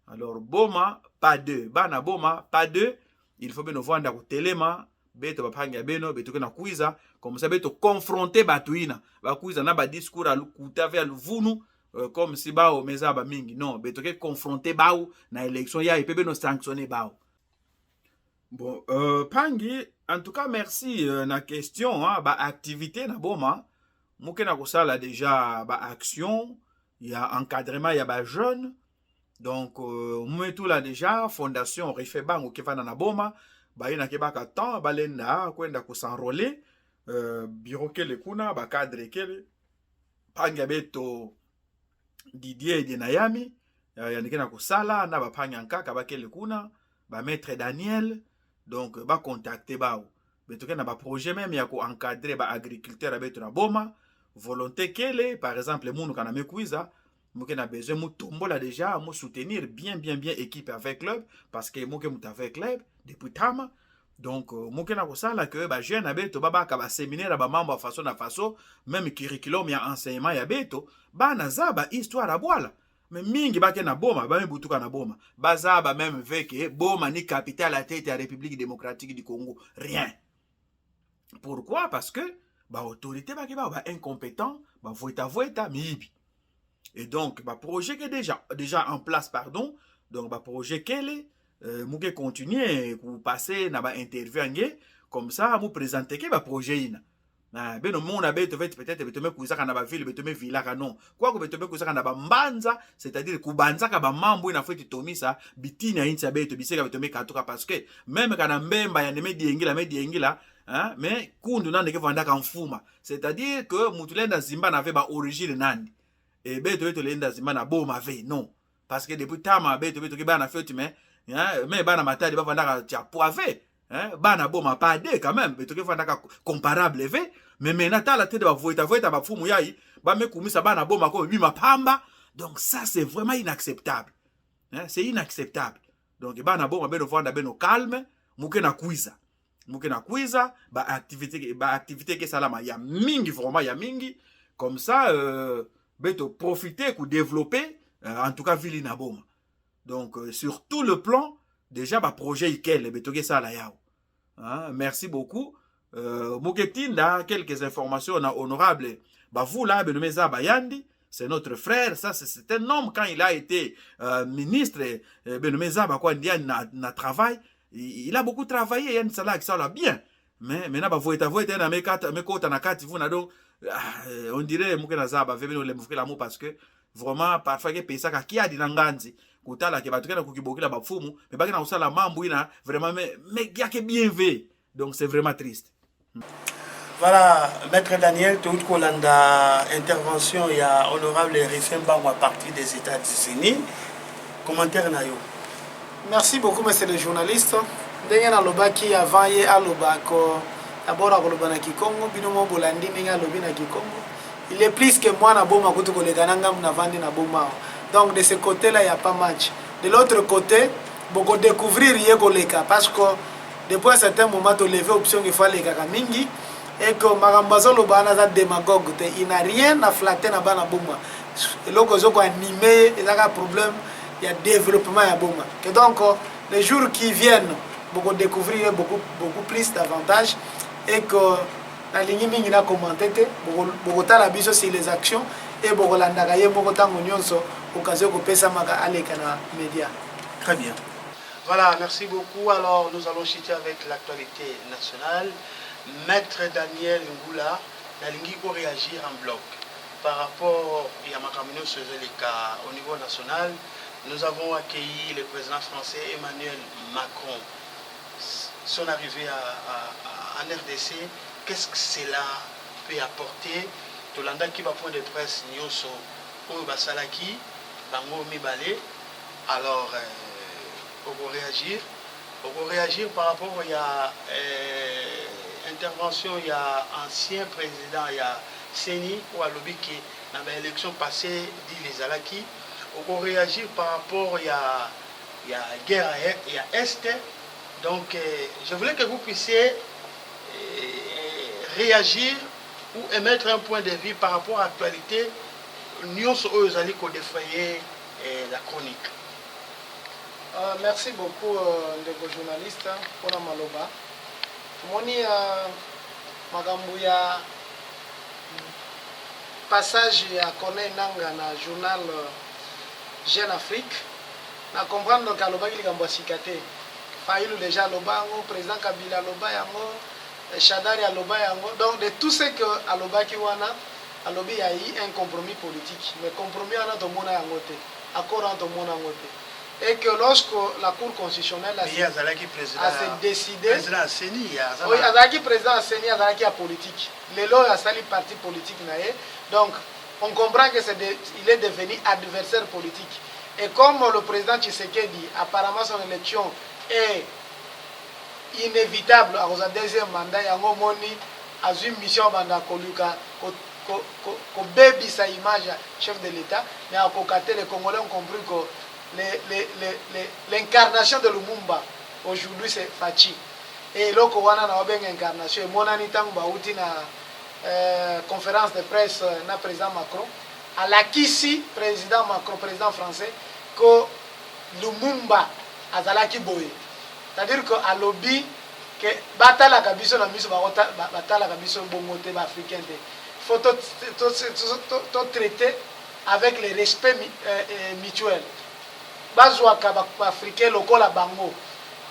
Alors boma pas deux, bana boma pas deux, il faut beno vanda ko telema beto ba panga beno beto na kuiza comme ça beto confronter batuina ba kuiza na ba discours à kuta vers vunu comme si bao meza ba mingi non beto ke confronter bao na élection ya ipebe no sanctionner bao. Bon pangi en tout cas merci na question hein, ba activité na boma muke na kosala déjà ba action il y a encadrement il y a ba jeune donc tout là déjà fondation Refebang ou kefana na boma ba ina ke baka temps balenda kwenda ko s'enrôler bureau kele kuna ba cadre kele pangi beto Didier de Nayami yanike na kosala na ba pangi nkaka ba kele kuna ba maître Daniel donc ba contacter bao beto ke na ba projet même ya ko encadrer ba agriculteur beto na boma volonté kele par exemple munu kana mekuiza muke na besoin mu tombola déjà mu soutenir bien équipe avec club parce que muke muta avec club depuis tama donc muke na kosala que ba jeune abeto baba ka ba séminaire ba membre façon na façon même curriculum ya enseignement ya beto ba na zaba histoire à boila mais mingi ba ke na boma ba mebutuka na boma bazaba même veke boma ni capitale à tête ya République démocratique du Congo rien. Pourquoi? Parce que ba autorité ba ke ba incompétent ba voita mibi. Et donc ba projet que déjà en place pardon donc ba projet kele muke continuer ku passer na ba interview ngé comme ça mu présenter ke ba projet ina na beno mona beto peut-être beto me kuisa kana ba ville beto me villa non quoi que beto me kuisa kana ba mbanza c'est-à-dire ku banza ka ba mambo ina feti tomisa bitina incha beto biseka beto me katoka parce que même kana mbemba ya medi engila hein mais kundu nande ke vanda ka mfuma c'est-à-dire que mutulenda zimba na ve ba origine nandi et beto lenda zimba na boma ve non parce que depuis tama beto ke bana feti mais bana matadi ba vanda ka tia poivé hein bana boma pas de quand même beto ke vanda ka comparable ve mais maintenant la tête ba voita ba fumu yai ba me kumisa bana boma ko bima pamba donc ça c'est vraiment inacceptable hein c'est inacceptable donc bana boma beno vanda beno calme muke na kuiza ba activité ke salama ya mingi vraiment ya mingi comme ça beto profiter pour développer en tout cas ville na boma donc sur tout le plan déjà ba projet ikel beto ke sala yao hein merci beaucoup Muketinda quelques informations na honorable ba vous là benomeza bayandi c'est notre frère ça c'est un homme quand il a été ministre benomeza ba kwa ndia na travail il a beaucoup travaillé il y a une salaire qui ça bien mais maintenant ba voita na mekota na kati vous na donc on dirait mukena zaba vebeno le mufukela mo parce que vraiment parfois que pesa ka kia dinanganzi kutala ke batukena kukibokela bafumu mais bakena usala mambo ina vraiment mais yake bien vu donc c'est vraiment triste. Voilà, Maître Daniel, tout Kolanda, intervention, il y a honorable Refebang à partir des États-Unis. Commentaire Nayo. Merci beaucoup, monsieur le journaliste. Ndenge na lobaki avant ye alobako d'abord à Kolobana Kikongo, binomo bolandi ninga lobina Kikongo. Il est plus que moi na boma kutu kolegananga na vandi na boma. Donc de ce côté-là, il n'y a pas match. De l'autre côté, beaucoup découvrir ye koleka parce que depuis un certain moment, tu levé option qu'il faut aller mingi et que Marambazo le bana za démagogue, il n'a rien à flatter na bana boma. Et là que zo animé, il y a un problème, il y a développement à boma. Et donc les jours qui viennent, beaucoup découvrir beaucoup plus d'avantages et que la ligne mingi na commenté beaucoup la biso sur les actions et beaucoup landaka ye beaucoup tango nyonso occasion ko pesa maka aleka na média. Très bien. Voilà, merci beaucoup. Alors, nous allons chuter avec l'actualité nationale. Maître Daniel Ngoula, Nalingi pour réagir en bloc. Par rapport à Yamakamino Sozeleka au niveau national, nous avons accueilli le président français Emmanuel Macron. Son arrivée en RDC, qu'est-ce que cela peut apporter? Tolanda qui va point de presse Nyoso ou Basalaki, Bango Mibale. Alors, on va réagir par rapport à intervention, il y a ancien président, il y a Seni ou à lobby qui dans l'élection passée dit les Alaki. On va réagir par rapport à guerre à Est. Donc je voulais que vous puissiez réagir ou émettre un point de vue par rapport à l'actualité nyonso oyo ezali kodefraye la chronique. Merci beaucoup ndeko journaliste mpona maloba. Tomoni makambo ya passage ya Corneille Nangaa na journal Jeune Afrique. Na comprendre que alobaki likambo ya sika te. Fayulu déjà aloba yango, président Kabila aloba yango, Shadari aloba yango. Donc de tout ce que alobaki wana, alobi y a eu un compromis politique. Mais compromis wana tomona yango te. Accord wana tomona yango te. Et que lorsque la Cour constitutionnelle a décidé, oui, Azalaki président Asseni, Azalaki a politique. Le lot a sali parti politique naé. Donc on comprend que il est devenu adversaire politique. Et comme le président Tshisekedi, apparemment son élection est inévitable à son deuxième mandat, il y a une mission banda koluka ko baby sa image chef de l'État, mais à côté les Congolais ont compris que l'incarnation de Lumumba aujourd'hui c'est Fachi. Et là qu'on a une incarnation, et mon ani tang bauti na conférence de presse na président Macron, à la kisi président Macron, président français, que Lumumba azalaki boye. C'est-à-dire que à lobby que batala kabiso na miso batala kabiso bongote ba africain te. Faut tout traiter avec le respect mutuel. Bazouaka africain lokola bango.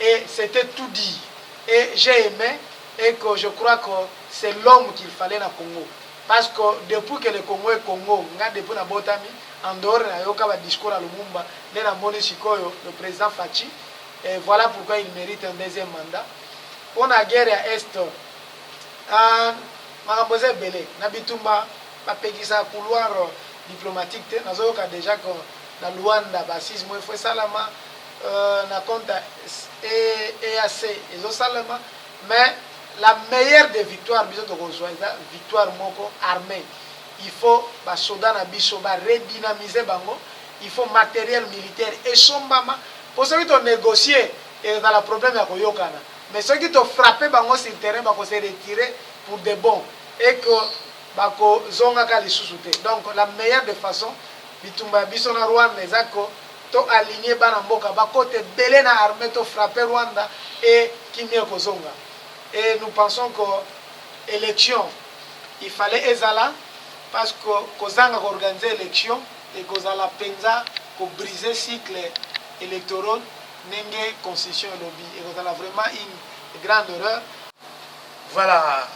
Et c'était tout dit. Et j'ai aimé et que je crois que c'est l'homme qu'il fallait na Congo. Parce que depuis que le Congo est Congo, depuis na botami en dehors na yoka ba discours à Lumumba, na moni sikoyo le président Fachi. Et voilà pourquoi il mérite un deuxième mandat. On a guerre à Est. Makamboze belé na bitumba ba pekisa couloir diplomatique te nazoyoka déjà que na Luanda basisme il faut salama na compte EAC ezo salama, mais la meilleure des victoires biso to kozwa victoire moko armée. Il faut ba soda na biso ba redynamiser bango, il faut matériel militaire et sombama pour ceux qui ont négocié et dans le problème ya koyokana, mais ceux qui ont frappé bango sur le terrain ba ko se retirer pour de bon et que bako zonga ka lisusu te. Donc la meilleure des façons bitumba biso na Rwanda ezako to aligner bana mboka bakote belé na armée to frapper Rwanda et kimia kozonga. Et nous pensons que élection il fallait ezala parce que kozanga organiser élection et kozala penza ko briser cycle électoral nenge constitution lobby et kozala vraiment une grande erreur. Voilà.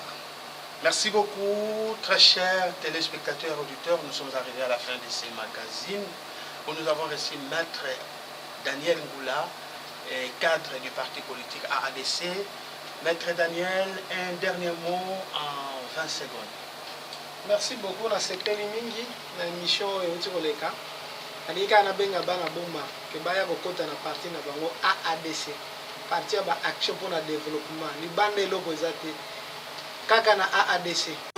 Merci beaucoup, très chers téléspectateurs et auditeurs. Nous sommes arrivés à la fin de ces magazines où nous avons reçu Maître Daniel Ngoula, cadre du parti politique AADC. Maître Daniel, un dernier mot en 20 secondes. Merci beaucoup. Na sepeli mingi na émission euti koleka. Alika na benga bana bomba ke baya kokota na parti na bango AADC. Parti ya ba action pour le développement. Ni bande loko ezate kaka na AADC